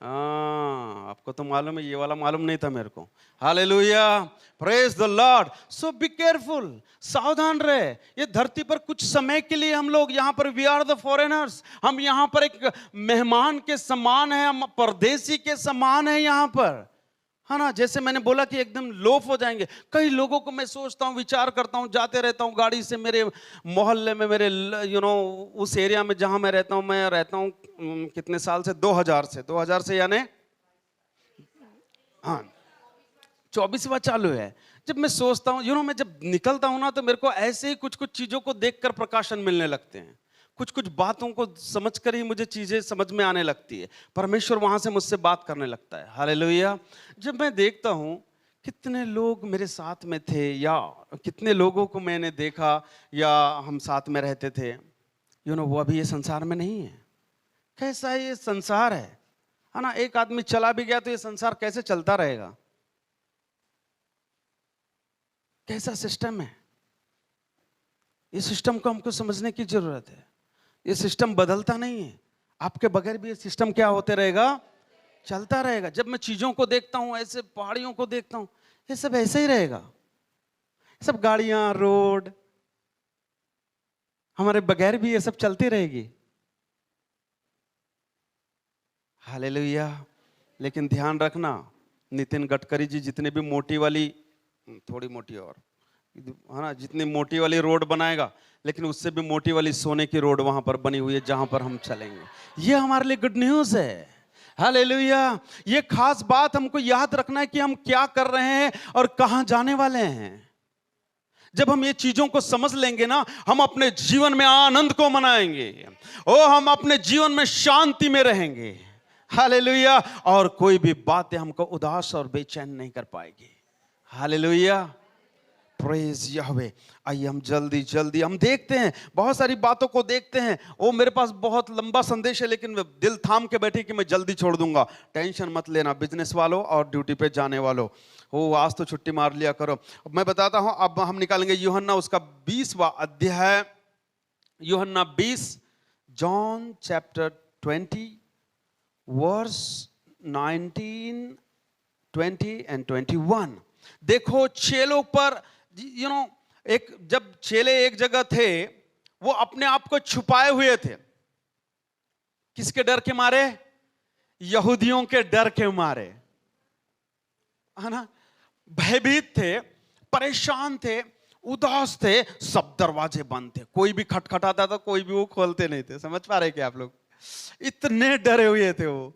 आपको तो मालूम है, ये वाला मालूम नहीं था मेरे को। Hallelujah, praise the Lord. Be careful, सावधान रहे। ये धरती पर कुछ समय के लिए हम लोग यहाँ पर, वी आर द फॉरेनर्स, हम यहाँ पर एक मेहमान के समान है, हम परदेसी के समान है यहाँ पर, है ना। जैसे मैंने बोला कि एकदम लोफ हो जाएंगे। कई लोगों को मैं सोचता हूँ, विचार करता हूँ, जाते रहता हूँ गाड़ी से, मेरे मोहल्ले में, मेरे उस एरिया में जहां मैं रहता हूँ कितने साल से, 2000 से यानी 24वां चालू है। जब मैं सोचता हूँ, मैं जब निकलता हूँ ना, तो मेरे को ऐसे ही कुछ कुछ चीजों को देखकर प्रकाशन मिलने लगते हैं, कुछ कुछ बातों को समझकर ही मुझे चीजें समझ में आने लगती है, परमेश्वर वहां से मुझसे बात करने लगता है। हालेलुया। जब मैं देखता हूं कितने लोग मेरे साथ में थे, या कितने लोगों को मैंने देखा या हम साथ में रहते थे, वो अभी ये संसार में नहीं है। कैसा ये संसार है ना। एक आदमी चला भी गया तो ये संसार कैसे चलता रहेगा? कैसा सिस्टम है? इस सिस्टम को हमको समझने की जरूरत है। ये सिस्टम बदलता नहीं है, आपके बगैर भी ये सिस्टम क्या होते रहेगा? चलता रहेगा। जब मैं चीजों को देखता हूं, ऐसे पहाड़ियों को देखता हूं, ये सब ऐसे ही रहेगा। सब गाड़ियां, रोड, हमारे बगैर भी ये सब चलती रहेगी। हालेलुया। लेकिन ध्यान रखना, नितिन गडकरी जी जितने भी मोटी वाली, थोड़ी मोटी और, है ना, जितनी मोटी वाली रोड बनाएगा, लेकिन उससे भी मोटी वाली सोने की रोड वहां पर बनी हुई है जहां पर हम चलेंगे। ये हमारे लिए गुड न्यूज है। हालेलुया। ये खास बात हमको याद रखना है कि हम क्या कर रहे हैं और कहां जाने वाले हैं। जब हम ये चीजों को समझ लेंगे ना, हम अपने जीवन में आनंद को मनाएंगे, हम अपने जीवन में शांति में रहेंगे। हालेलुया। और कोई भी बातें हमको उदास और बेचैन नहीं कर पाएगी। हालेलुया। प्रेज यहोवे। आइए हम जल्दी जल्दी हम देखते हैं, बहुत सारी बातों को देखते हैं। ओ मेरे पास बहुत लंबा संदेश है, लेकिन दिल थाम के बैठे कि मैं जल्दी छोड़ दूंगा। टेंशन मत लेना बिजनेस वालों और ड्यूटी पे जाने वालों, हो आज तो छुट्टी मार लिया करो। मैं बताता हूं, अब हम निकालेंगे यूहन्ना उसका 20वां अध्याय, यूहन्ना 20, जॉन चैप्टर 20 वर्स 19, 20 and 21। देखो चेलों पर एक जब चेले एक जगह थे, वो अपने आप को छुपाए हुए थे। किसके डर के मारे? यहूदियों के डर के मारे, है ना। भयभीत थे, परेशान थे, उदास थे, सब दरवाजे बंद थे। कोई भी खटखटाता था, कोई भी वो खोलते नहीं थे। समझ पा रहे क्या आप लोग? इतने डरे हुए थे वो।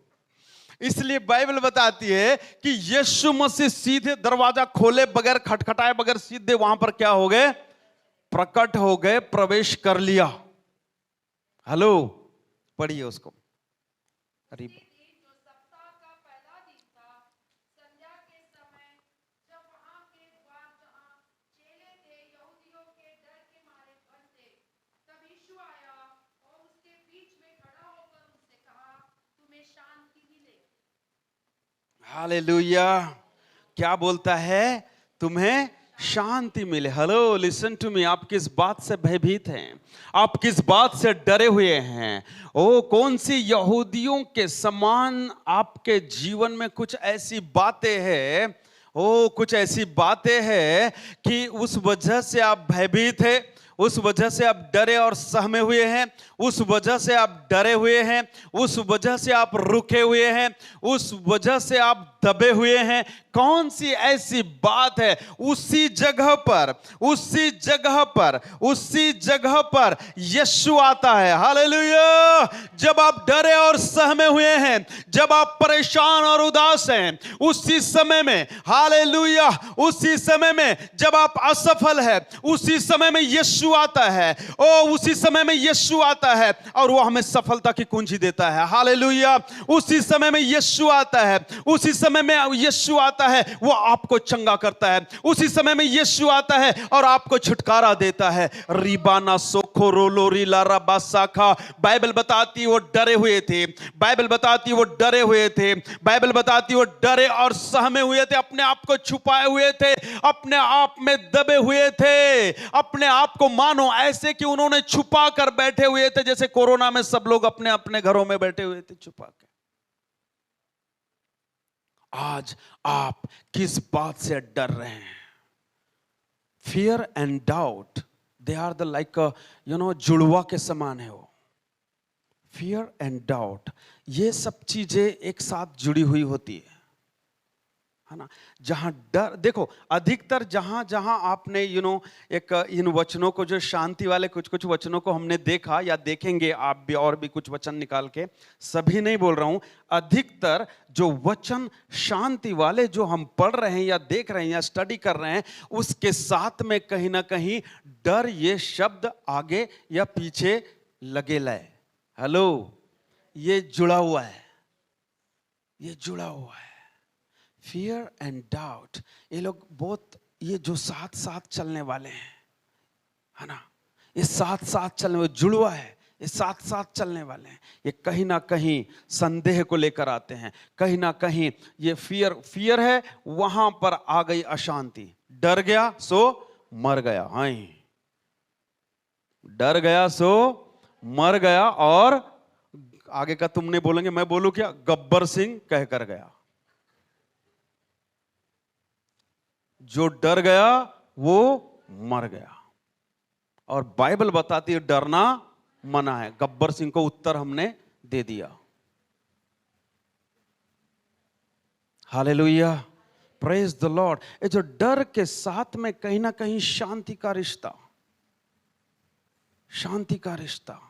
इसलिए बाइबल बताती है कि यीशु मसीह सीधे दरवाजा खोले बगैर, खटखटाए बगैर सीधे वहां पर क्या हो गए? प्रकट हो गए, प्रवेश कर लिया। हेलो, पढ़िए उसको। अरे जो सप्ताह का पहला दिन था, संध्या के समय, जब वहां के द्वार जहां चेले थे यहूदियों के डर के मारे बंद थे, तब यीशु आया और उसके बीच में खड़ा होकर उससे कहा, तुम्हें शांति मिले। हालेलुया। क्या बोलता है? तुम्हें शांति मिले। Hello, listen to me. आप किस बात से भयभीत हैं? आप किस बात से डरे हुए हैं? ओ कौन सी यहूदियों के समान आपके जीवन में कुछ ऐसी बातें हैं, ओ कुछ ऐसी बातें हैं कि उस वजह से आप भयभीत हैं, उस वजह से आप डरे और सहमे हुए हैं, उस वजह से आप डरे हुए हैं, उस वजह से आप रुके हुए हैं, उस वजह से आप दबे हुए हैं। कौन सी ऐसी बात है? उसी जगह पर, उसी जगह पर, उसी जगह पर यीशु आता है। हालेलुया। जब आप डरे और सहमे हुए हैं, जब आप परेशान और उदास हैं, उसी समय में, हालेलुया, उसी समय में जब आप असफल है, उसी समय में यीशु आता है। ओ उसी समय में यीशु आता है और वो हमें सफलता की कुंजी देता है। हालेलुया। उसी समय में यीशु आता है, उसी समय में यीशु आता है, वो आपको चंगा करता है। उसी समय में यीशु आता है और आपको छुटकारा देता है। रिबाना सोखो रोलोरी लारा बासाखा। बाइबल बताती है वो डरे हुए थे, बाइबल बताती है वो डरे हुए थे, बाइबल बताती है वो डरे और सहमे हुए थे, अपने आप को छुपाए हुए थे, अपने आप में दबे हुए थे, अपने आप को मानो ऐसे कि उन्होंने छुपा कर बैठे हुए थे, जैसे कोरोना में सब लोग अपने अपने घरों में बैठे हुए थे छुपा के। आज आप किस बात से डर रहे हैं? Fear and doubt, they are the like जुड़वा के समान है वो। फियर एंड डाउट, ये सब चीजें एक साथ जुड़ी हुई होती है ना। जहां डर, देखो अधिकतर जहां जहां आपने एक इन वचनों को, जो शांति वाले कुछ कुछ वचनों को हमने देखा या देखेंगे आप भी, और भी कुछ वचन निकाल के, सभी नहीं बोल रहा हूं, अधिकतर जो वचन शांति वाले जो हम पढ़ रहे हैं या देख रहे हैं या स्टडी कर रहे हैं, उसके साथ में कहीं ना कहीं डर ये शब्द आगे या पीछे लगे लाए। हेलो, ये जुड़ा हुआ है, ये जुड़ा हुआ है। फियर एंड डाउट, ये लोग बहुत, ये जो साथ साथ चलने वाले हैं, है ना, ये साथ साथ चलने वाले, जुड़वा है, ये साथ साथ चलने वाले हैं। ये कहीं ना कहीं संदेह को लेकर आते हैं, कहीं ना कहीं ये फियर है, वहां पर आ गई अशांति। डर गया सो मर गया। हाँ, डर गया सो मर गया। और आगे का तुम नहीं बोलेंगे, मैं बोलूं क्या? गब्बर सिंह कहकर गया। जो डर गया वो मर गया। और बाइबल बताती है डरना मना है। गब्बर सिंह को उत्तर हमने दे दिया। Hallelujah, praise the Lord. ये जो डर के साथ में कहीं ना कहीं शांति का रिश्ता, शांति का रिश्ता।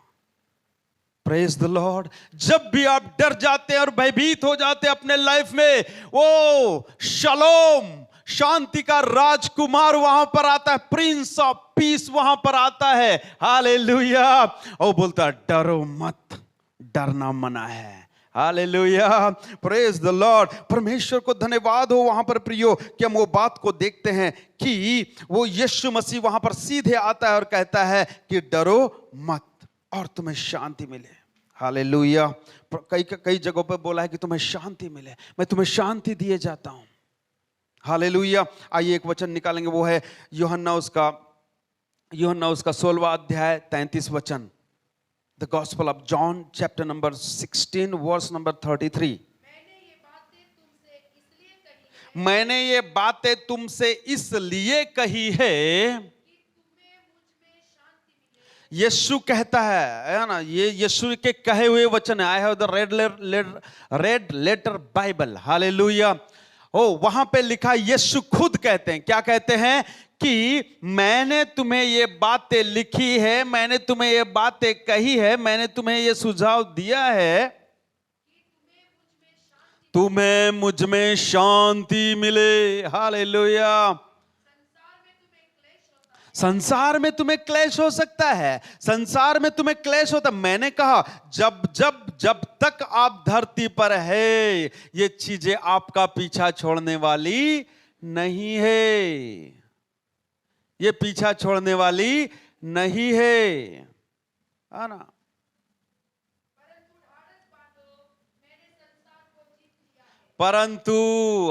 Praise the Lord. जब भी आप डर जाते हैं और भयभीत हो जाते हैं अपने लाइफ में, वो शलोम, शांति का राजकुमार वहां पर आता है, प्रिंस ऑफ पीस वहां पर आता है। हालेलुया। और बोलता है डरो मत, डरना मना है। Hallelujah, praise the Lord. परमेश्वर को धन्यवाद हो वहां पर प्रियो कि हम वो बात को देखते हैं कि वो यीशु मसीह वहां पर सीधे आता है और कहता है कि डरो मत और तुम्हें शांति मिले। हालेलुया। कई जगहों पर बोला है कि तुम्हें शांति मिले, मैं तुम्हें शांति दिए जाता हूं। हालेलुया। आइए एक वचन निकालेंगे, वो है यूहन्ना उसका 16वां अध्याय 33 वचन। The Gospel of John, chapter number 16, verse number 33. मैंने ये बातें तुमसे इसलिए कही है, यीशु कहता है ना, ये यीशु के कहे हुए वचन है। I have the red letter Bible. Hallelujah. ओ वहां पे लिखा, यीशु खुद कहते हैं, क्या कहते हैं कि मैंने तुम्हें ये बातें लिखी है, मैंने तुम्हें ये बातें कही है, मैंने तुम्हें ये सुझाव दिया है, तुम्हें मुझ में शांति मिले। हालेलुया। संसार में तुम्हें क्लेश हो सकता है, संसार में तुम्हें क्लेश होता। मैंने कहा जब तक आप धरती पर है, ये चीजें आपका पीछा छोड़ने वाली नहीं है, ये पीछा छोड़ने वाली नहीं है ना। परंतु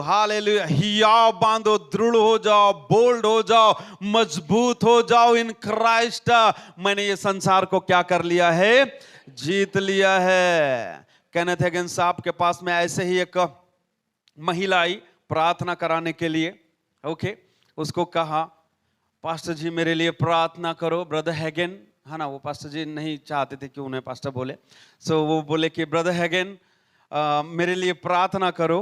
हालेलुया, हियाव बांधो, दृढ़ हो जाओ, बोल्ड हो जाओ, मजबूत हो जाओ इन क्राइस्ट। मैंने ये संसार को क्या कर लिया है? जीत लिया है। केनेथ हेगन साहब के पास में ऐसे ही एक महिला आई प्रार्थना कराने के लिए। ओके, उसको कहा पास्टर जी मेरे लिए प्रार्थना करो। ब्रदर हेगन, है ना, वो पास्टर जी नहीं चाहते थे कि उन्हें पास्टर बोले, सो वो बोले कि ब्रदर हेगन मेरे लिए प्रार्थना करो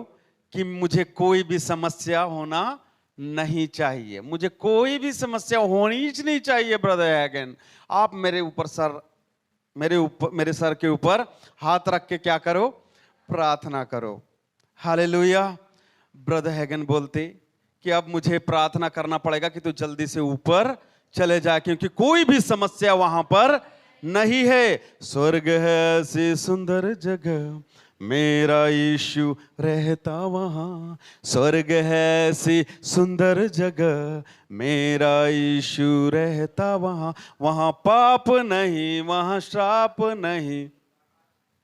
कि मुझे कोई भी समस्या होना नहीं चाहिए, मुझे कोई भी समस्या होनी ही नहीं चाहिए। ब्रदर हेगन, आप मेरे सर के ऊपर हाथ रख के क्या करो? प्रार्थना करो। हालेलुया। ब्रदर हेगन बोलते कि अब मुझे प्रार्थना करना पड़ेगा कि तू जल्दी से ऊपर चले जा, क्योंकि कोई भी समस्या वहां पर नहीं है। स्वर्ग है ऐसी सुंदर जगह, मेरा यीशु रहता वहां। स्वर्ग है ऐसी सुंदर जगह, मेरा यीशु रहता वहां। वहां पाप नहीं, वहां श्राप नहीं,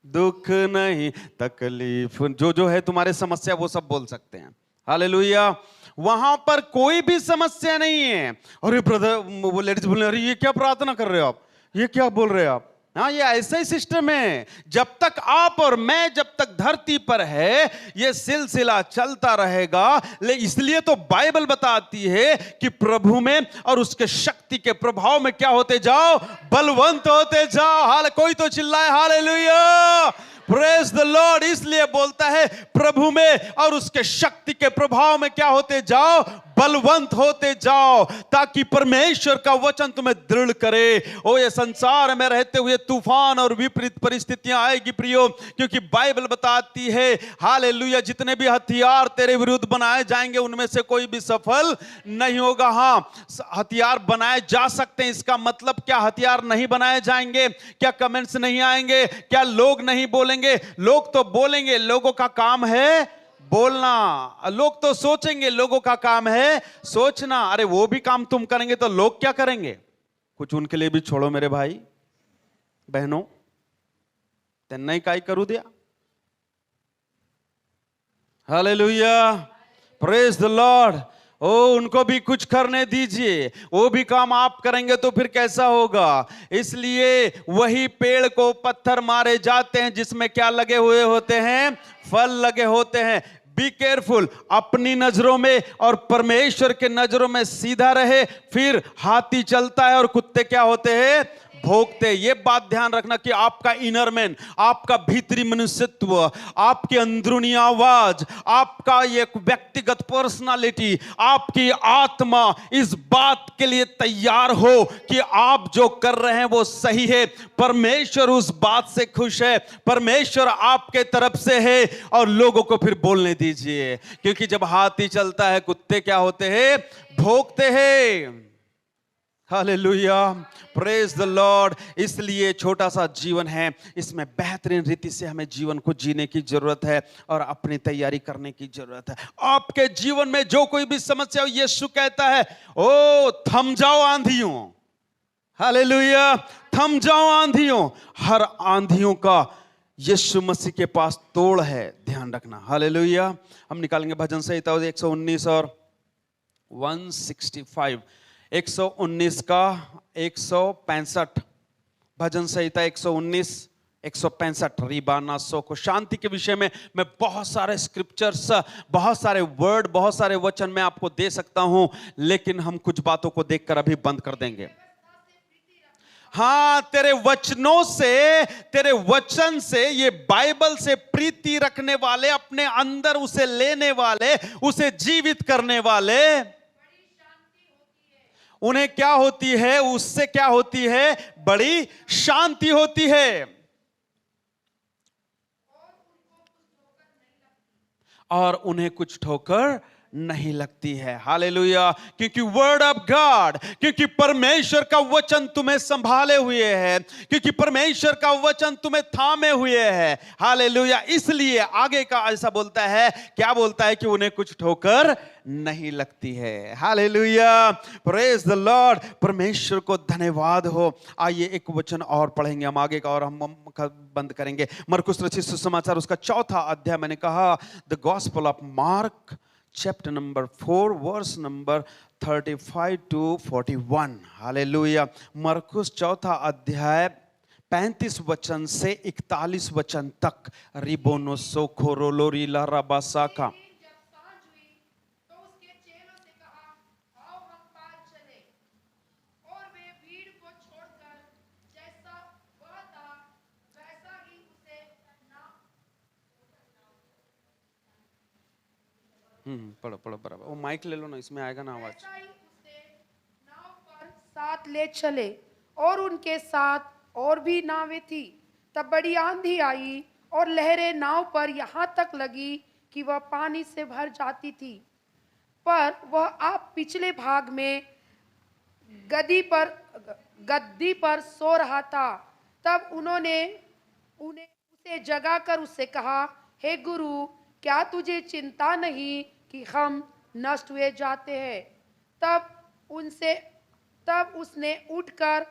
दुख नहीं, तकलीफ जो है तुम्हारे समस्या वो सब बोल सकते हैं। हालेलुया। वहां पर कोई भी समस्या नहीं है। अरे ब्रदर, वो लेडीज बोल रही, ये क्या प्रार्थना कर रहे हो आप, ये क्या बोल रहे हो आप? हाँ, ये ऐसा ही सिस्टम है। जब तक आप और मैं, जब तक धरती पर है, ये सिलसिला चलता रहेगा। इसलिए तो बाइबल बताती है कि प्रभु में और उसके शक्ति के प्रभाव में क्या होते जाओ? बलवंत होते जाओ। हाल कोई तो चिल्लाए हालेलुया, प्रेज द लॉर्ड। इसलिए बोलता है प्रभु में और उसके शक्ति के प्रभाव में क्या होते जाओ? बलवंत होते जाओ, ताकि परमेश्वर का वचन तुम्हें दृढ़ करे। ओ ये संसार में रहते हुए तूफान और विपरीत परिस्थितियां आएगी प्रियो, क्योंकि बाइबल बताती है हालेलुया, जितने भी हथियार तेरे विरुद्ध बनाए जाएंगे उनमें से कोई भी सफल नहीं होगा। हाँ, हथियार बनाए जा सकते हैं, इसका मतलब क्या हथियार नहीं बनाए जाएंगे? क्या कमेंट्स नहीं आएंगे? क्या लोग नहीं बोलेंगे? लोग तो बोलेंगे, लोगों का काम है बोलना। लोग तो सोचेंगे, लोगों का काम है सोचना। अरे वो भी काम तुम करेंगे तो लोग क्या करेंगे? कुछ उनके लिए भी छोड़ो मेरे भाई बहनों, त्यांनाही काय करू द्या। Hallelujah, praise the Lord. ओ उनको भी कुछ करने दीजिए, वो भी काम आप करेंगे तो फिर कैसा होगा? इसलिए वही पेड़ को पत्थर मारे जाते हैं जिसमें क्या लगे हुए होते हैं? फल लगे होते हैं। बी केयरफुल, अपनी नजरों में और परमेश्वर के नजरों में सीधा रहे। फिर हाथी चलता है और कुत्ते क्या होते हैं? भोगते। ये बात ध्यान रखना कि आपका इनर मैन, आपका भीतरी मनुष्यत्व, आपकी अंदरूनी आवाज, आपका ये व्यक्तिगत पर्सनालिटी, आपकी आत्मा इस बात के लिए तैयार हो कि आप जो कर रहे हैं वो सही है। परमेश्वर उस बात से खुश है, परमेश्वर आपके तरफ से है, और लोगों को फिर बोलने दीजिए। क्योंकि जब हाथी चलता है, कुत्ते क्या होते हैं? भोगते हैं। Hallelujah, praise the Lord. इसलिए छोटा सा जीवन है, इसमें बेहतरीन रीति से हमें जीवन को जीने की जरूरत है और अपनी तैयारी करने की जरूरत है। आपके जीवन में जो कोई भी समस्या हो, यीशु कहता है ओ थम जाओ आंधियों, हालेलुया, थम जाओ आंधियों। हर आंधियों का यीशु मसीह के पास तोड़ है, ध्यान रखना। हालेलुया। हम निकालेंगे भजन संहिता 119 और 165, 119 का 165, भजन संहिता 119 165। रिबाना सो को शांति के विषय में मैं बहुत सारे स्क्रिप्चर्स, बहुत सारे वर्ड, बहुत सारे वचन मैं आपको दे सकता हूं, लेकिन हम कुछ बातों को देखकर अभी बंद कर देंगे। हाँ, तेरे वचनों से, तेरे वचन से, ये बाइबल से प्रीति रखने वाले, अपने अंदर उसे लेने वाले, उसे जीवित करने वाले, उन्हें क्या होती है? उससे क्या होती है? बड़ी शांति होती है और उन्हें कुछ ठोकर नहीं लगती है। हालेलुया। क्योंकि वर्ड ऑफ गॉड, क्योंकि परमेश्वर का वचन तुम्हें संभाले हुए है, क्योंकि परमेश्वर का वचन तुम्हें थामे हुए है। हालेलुया। इसलिए आगे का ऐसा बोलता है, क्या बोलता है? कि उन्हें कुछ ठोकर नहीं लगती है। Hallelujah, praise the Lord. परमेश्वर को धन्यवाद हो। आइए एक वचन और पढ़ेंगे हम आगे का और हम बंद करेंगे। मरकुस रचित सुसमाचार उसका 4था अध्याय, मैंने कहा the gospel of Mark chapter number 4 verse number 35 to 41। Hallelujah. मरकुस 4था अध्याय 35 वचन से 41 वचन तक। रिबोनो सोखोरोलोरी लाराबासा का। जब सांझ हुई तो उसके चेलों से कहा, आओ हम पार चले। और वे भीड़ को छोड़कर जैसा वह था वैसा ही उसे पढ़ो पढ़ो बराबर। वो माइक ले लो ना, इसमें आएगा ना आवाज। वैसा ही उसे नाव पर साथ ले चले और उनके साथ और भी नावें थी। तब बड़ी आंधी आई और लहरें नाव पर यहाँ तक लगी कि वह पानी से भर जाती थी, पर वह आप पिछले भाग में गद्दी पर सो रहा था। तब उन्होंने उसे जगाकर उससे कहा, हे गुरु, क्या तुझे चिंता नहीं कि हम नष्ट हुए जाते हैं? तब उसने उठकर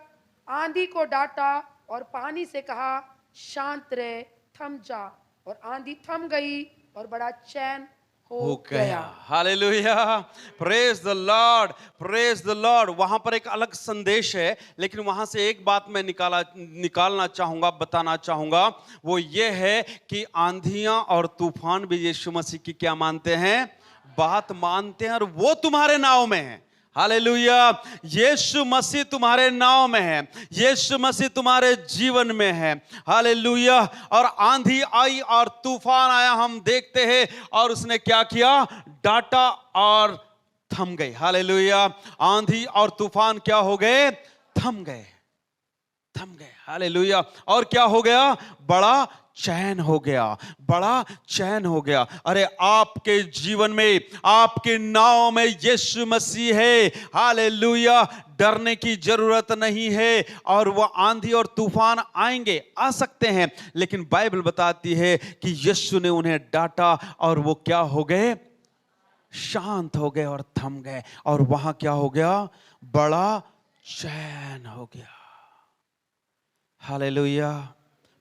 आंधी को डांटा और पानी से कहा, शांत रह, थम जा। और आंधी थम गई और बड़ा चैन हो गया। Hallelujah, praise the Lord, praise the Lord. वहां पर एक अलग संदेश है, लेकिन वहां से एक बात मैं निकालना चाहूंगा, बताना चाहूंगा। वो ये है कि आंधियां और तूफान भी यीशु मसीह की क्या मानते हैं? बात मानते हैं, और वो तुम्हारे नाव में है। हालेलुया। यीशु मसीह तुम्हारे नाव में है, यीशु मसीह तुम्हारे जीवन में है। हालेलुया। और आंधी आई और तूफान आया, हम देखते हैं, और उसने क्या किया? डांटा और थम गए। हालेलुया। आंधी और तूफान क्या हो गए? थम गए, थम गए। हालेलुया। और क्या हो गया? बड़ा चैन हो गया, बड़ा चैन हो गया। अरे आपके जीवन में, आपके नाव में यीशु मसीह है। हालेलुया। डरने की जरूरत नहीं है। और वह आंधी और तूफान आएंगे, आ सकते हैं, लेकिन बाइबल बताती है कि यीशु ने उन्हें डांटा और वो क्या हो गए? शांत हो गए और थम गए। और वहां क्या हो गया? बड़ा चैन हो गया। Hallelujah,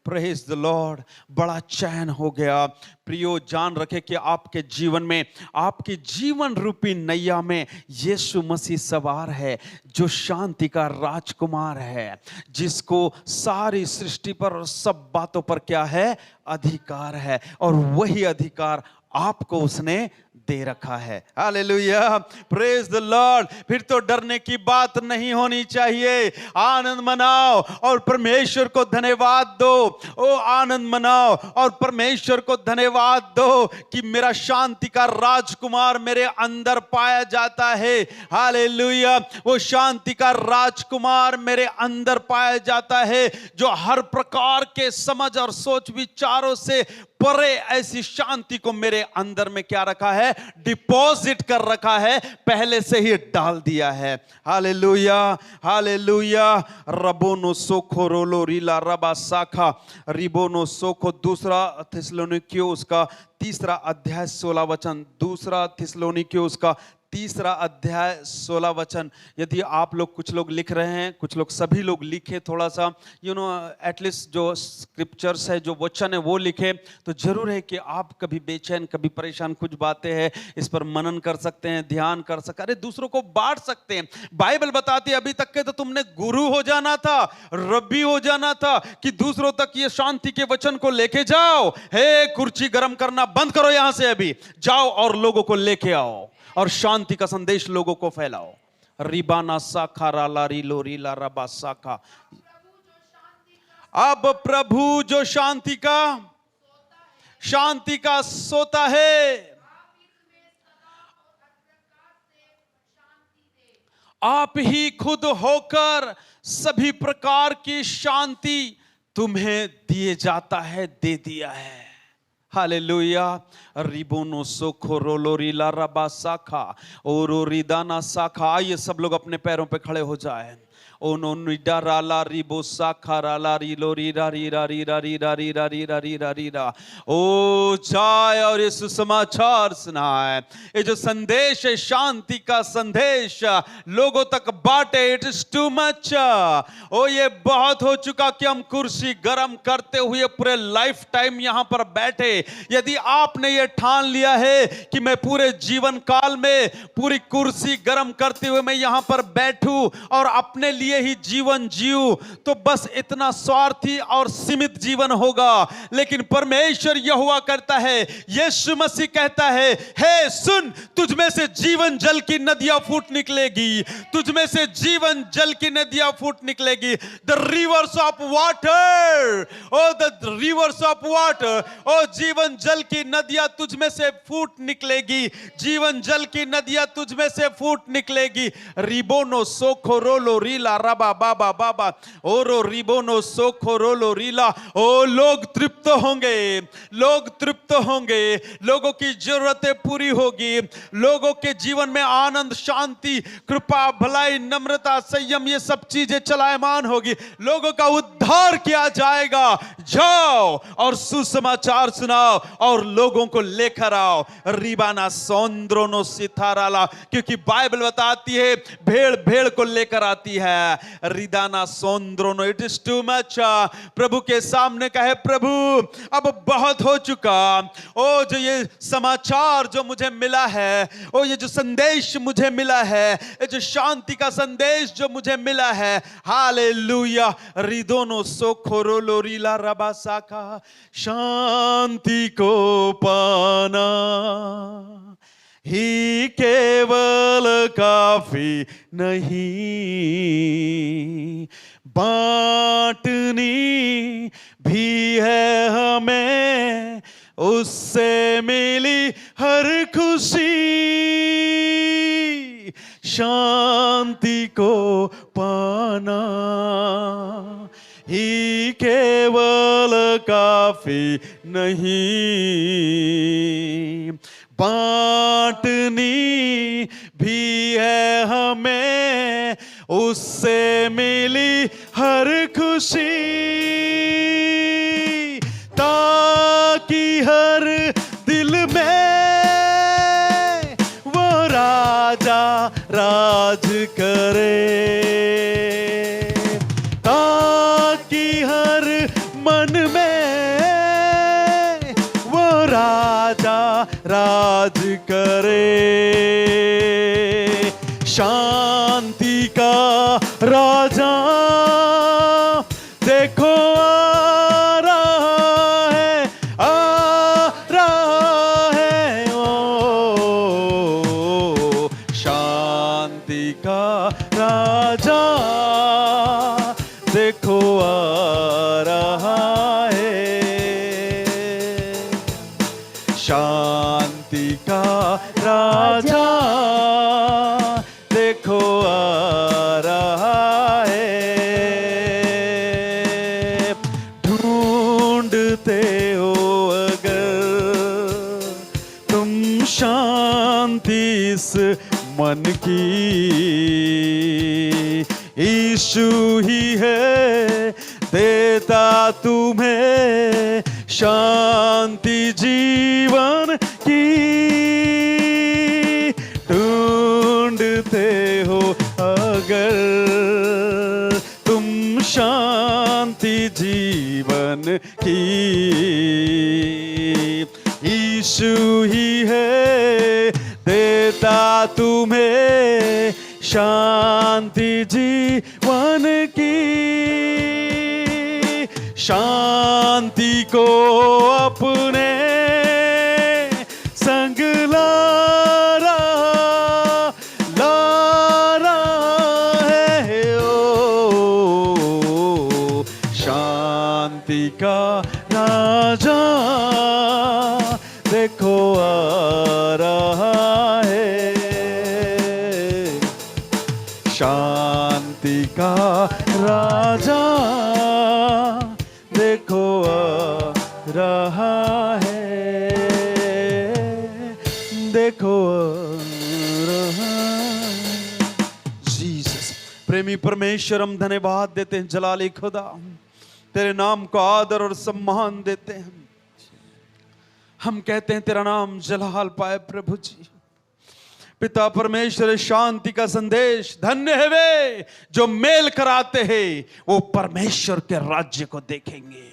praise the Lord. बड़ा चैन हो गया। प्रियो, जान रखे कि आपके जीवन में, आपके जीवन रूपी नैया में यीशु मसीह सवार है, जो शांति का राजकुमार है, जिसको सारी सृष्टि पर और सब बातों पर क्या है? अधिकार है। और वही अधिकार आपको उसने दे रखा है। Hallelujah, praise the Lord. फिर तो डरने की बात नहीं होनी चाहिए। आनंद मनाओ और परमेश्वर को धन्यवाद दो। ओ आनंद मनाओ और परमेश्वर को धन्यवाद दो कि मेरा शांति का राजकुमार मेरे अंदर पाया जाता है। हालेलुया। वो शांति का राजकुमार मेरे अंदर पाया जाता है, जो हर प्रकार के समझ और सोच विचारों से परे ऐसी शांति को मेरे अंदर में क्या रखा है, डिपॉजिट कर रखा है, पहले से ही डाल दिया है। Hallelujah, hallelujah. रबोनो सोखो रोलो रीला रबा साखा रिबोनो सोखो। दूसरा थिस्सलुनीकियों उसका 3 अध्याय 16 वचन, 2 थिस्सलुनीकियों उसका 3 अध्याय 16 वचन। यदि आप लोग, कुछ लोग लिख रहे हैं, कुछ लोग, सभी लोग लिखे, थोड़ा सा एटलीस्ट जो स्क्रिप्चर्स है, जो वचन है वो लिखे, तो जरूर है कि आप कभी बेचैन, कभी परेशान, कुछ बातें हैं इस पर मनन कर सकते हैं, ध्यान कर सकते हैं, अरे दूसरों को बांट सकते हैं। बाइबल बताती है अभी तक के तो तुमने गुरु हो जाना था, रब्बी हो जाना था, कि दूसरों तक ये शांति के वचन को लेके जाओ। हे कुर्सी गर्म करना बंद करो, यहां से अभी जाओ और लोगों को लेके आओ और शांति का संदेश लोगों को फैलाओ। रिबाना साखा राला रीलो रीला रबा साखा। अब प्रभु जो शांति का सोता है, आप ही खुद होकर सभी प्रकार की शांति तुम्हें दिए जाता है, दे दिया है। हालेलुया। रिबोनो सोखो रोलो रीला रबा साखा ओरो रिदाना साखा। आइए सब लोग अपने पैरों पे खड़े हो जाए। ओनो निडा राला रिबो साखा राला रीलो रीरा रीरा रीरा रीरा रीरा रीरा रीरा रीरा। ओ जाए और इस समाचार सुनाए, ये जो संदेश है, शांति का संदेश लोगों तक बांटे। It is too much. ओ ये बहुत हो चुका कि हम कुर्सी गरम करते हुए पूरे लाइफ टाइम यहां पर बैठे। यदि आपने ये ठान लिया है कि मैं पूरे जीवन काल में पूरी कुर्सी गरम करते हुए मैं यहां पर बैठूं और अपने लिए ही जीवन जीऊं, तो बस इतना स्वार्थी और सीमित जीवन होगा। लेकिन परमेश्वर यहोवा करता है, यीशु मसीह कहता है, हे सुन, तुझ में से जीवन जल की नदियां फूट निकलेगी, तुझ में से जीवन जल की नदियां फूट निकलेगी। The rivers of water, oh the rivers of water, ओ जीवन जल की नदियां तुझ में से फूट निकलेगी, जीवन जल की नदियां तुझ में से फूट निकलेगी। रिबोनो सोखो रोलो रीला रबा बाबा बाबा ओरो रिबोनो सोखो रोलो रीला। ओ लोग तृप्त होंगे, लोग तृप्त होंगे, लोगों की जरूरतें पूरी होगी, लोगों के जीवन में आनंद, शांति, कृपा, भलाई, नम्रता, संयम, ये सब चीजें चलायमान होगी, लोगों का उद्धार किया जाएगा। जाओ और सुसमाचार सुनाओ और लोगों को लेकर आओ। रिबाना सोंद्रोनो सिताराला, क्योंकि बाइबल बताती है भेड़ भेड़ को लेकर आती है। रिदाना सोंद्रोनो, इट इज टू मच। प्रभु के सामने कहे, प्रभु अब बहुत हो चुका। ओ जो ये समाचार जो मुझे मिला है, ओ ये जो संदेश मुझे मिला है, ये जो शांति का संदेश जो मुझे मिला है, हालेलुया। रिदोनो सोखोरो लोरीला रबा साखा। शांति को पाना ही केवल काफी नहीं, बांटनी भी है हमें उससे मिली हर खुशी। शांति को पाना ही केवल काफी नहीं, बांटनी भी है हमें उससे मिली हर खुशी, ताकि हर दिल में वो राजा राज करे, ताकि हर मन में वो राजा राज करे। शांति का राजा देखो आ रहा है, आ रहा है। ओ शांति का राजा देखो आ रहा है। शांति का राजा देखो आ रहा है। मन की। यीशु ही है देता तुम्हें शांति जीवन की। ढूंढते हो अगर तुम शांति जीवन की, यीशु ही है देता तुम्हें शांति जीवन की। शांति को अपने संग ला रहा है ओ, शांति का राजा देखो आ रहा है। शांति का राजा देखो आ रहा है, देखो आ रहा है। जीसस, प्रेमी परमेश्वर, हम धन्यवाद देते हैं जलाली खुदा, तेरे नाम को आदर और सम्मान देते हैं। हम कहते हैं तेरा नाम जलाल पाए प्रभु जी। पिता परमेश्वर, शांति का संदेश, धन्य है वे जो मेल कराते हैं, वो परमेश्वर के राज्य को देखेंगे।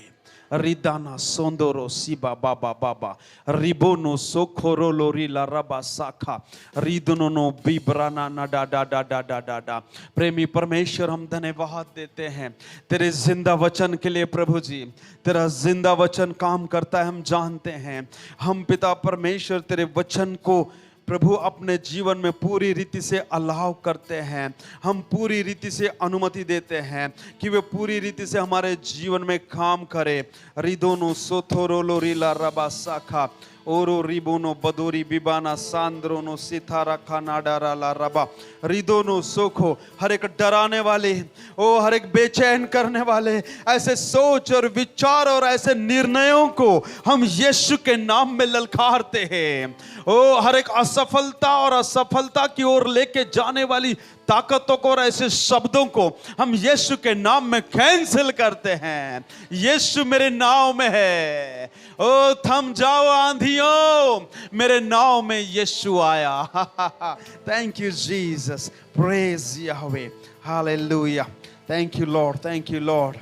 रिदाना सोंदोरो सिबा बाबा बाबा रिबोनो सोखोरो लोरी ला रबा साखा रिदनो बिब्राना ना डा डा डा डा डा डा डा। प्रेमी परमेश्वर, हम धन्यवाद देते हैं तेरे जिंदा वचन के लिए प्रभु जी। तेरा जिंदा वचन काम करता है, हम जानते हैं। हम पिता परमेश्वर तेरे वचन को प्रभु अपने जीवन में पूरी रीति से अलाव करते हैं। हम पूरी रीति से अनुमति देते हैं कि वे पूरी रीति से हमारे जीवन में काम करे। रिदोनो सोथोरो लोरीला रबा साखा ओरो रिबोनो बदोरी बिबाना सांद्रोनो सितारा खानाडारा ला रबा रिदोनो सोखो। हर एक डराने वाले, ओ हर एक बेचैन करने वाले ऐसे सोच और विचार और ऐसे निर्णयों को हम यीशु के नाम में ललकारते हैं। ओ हर एक असफलता और असफलता की ओर लेके जाने वाली ताकतों को और ऐसे शब्दों को हम यीशु के नाम में कैंसिल करते हैं। यीशु मेरे नाव में है, ओ थम जाओ आंधियों, मेरे नाव में यीशु आया। Thank you Jesus, praise Yahweh, hallelujah. Thank you lord, thank you Lord.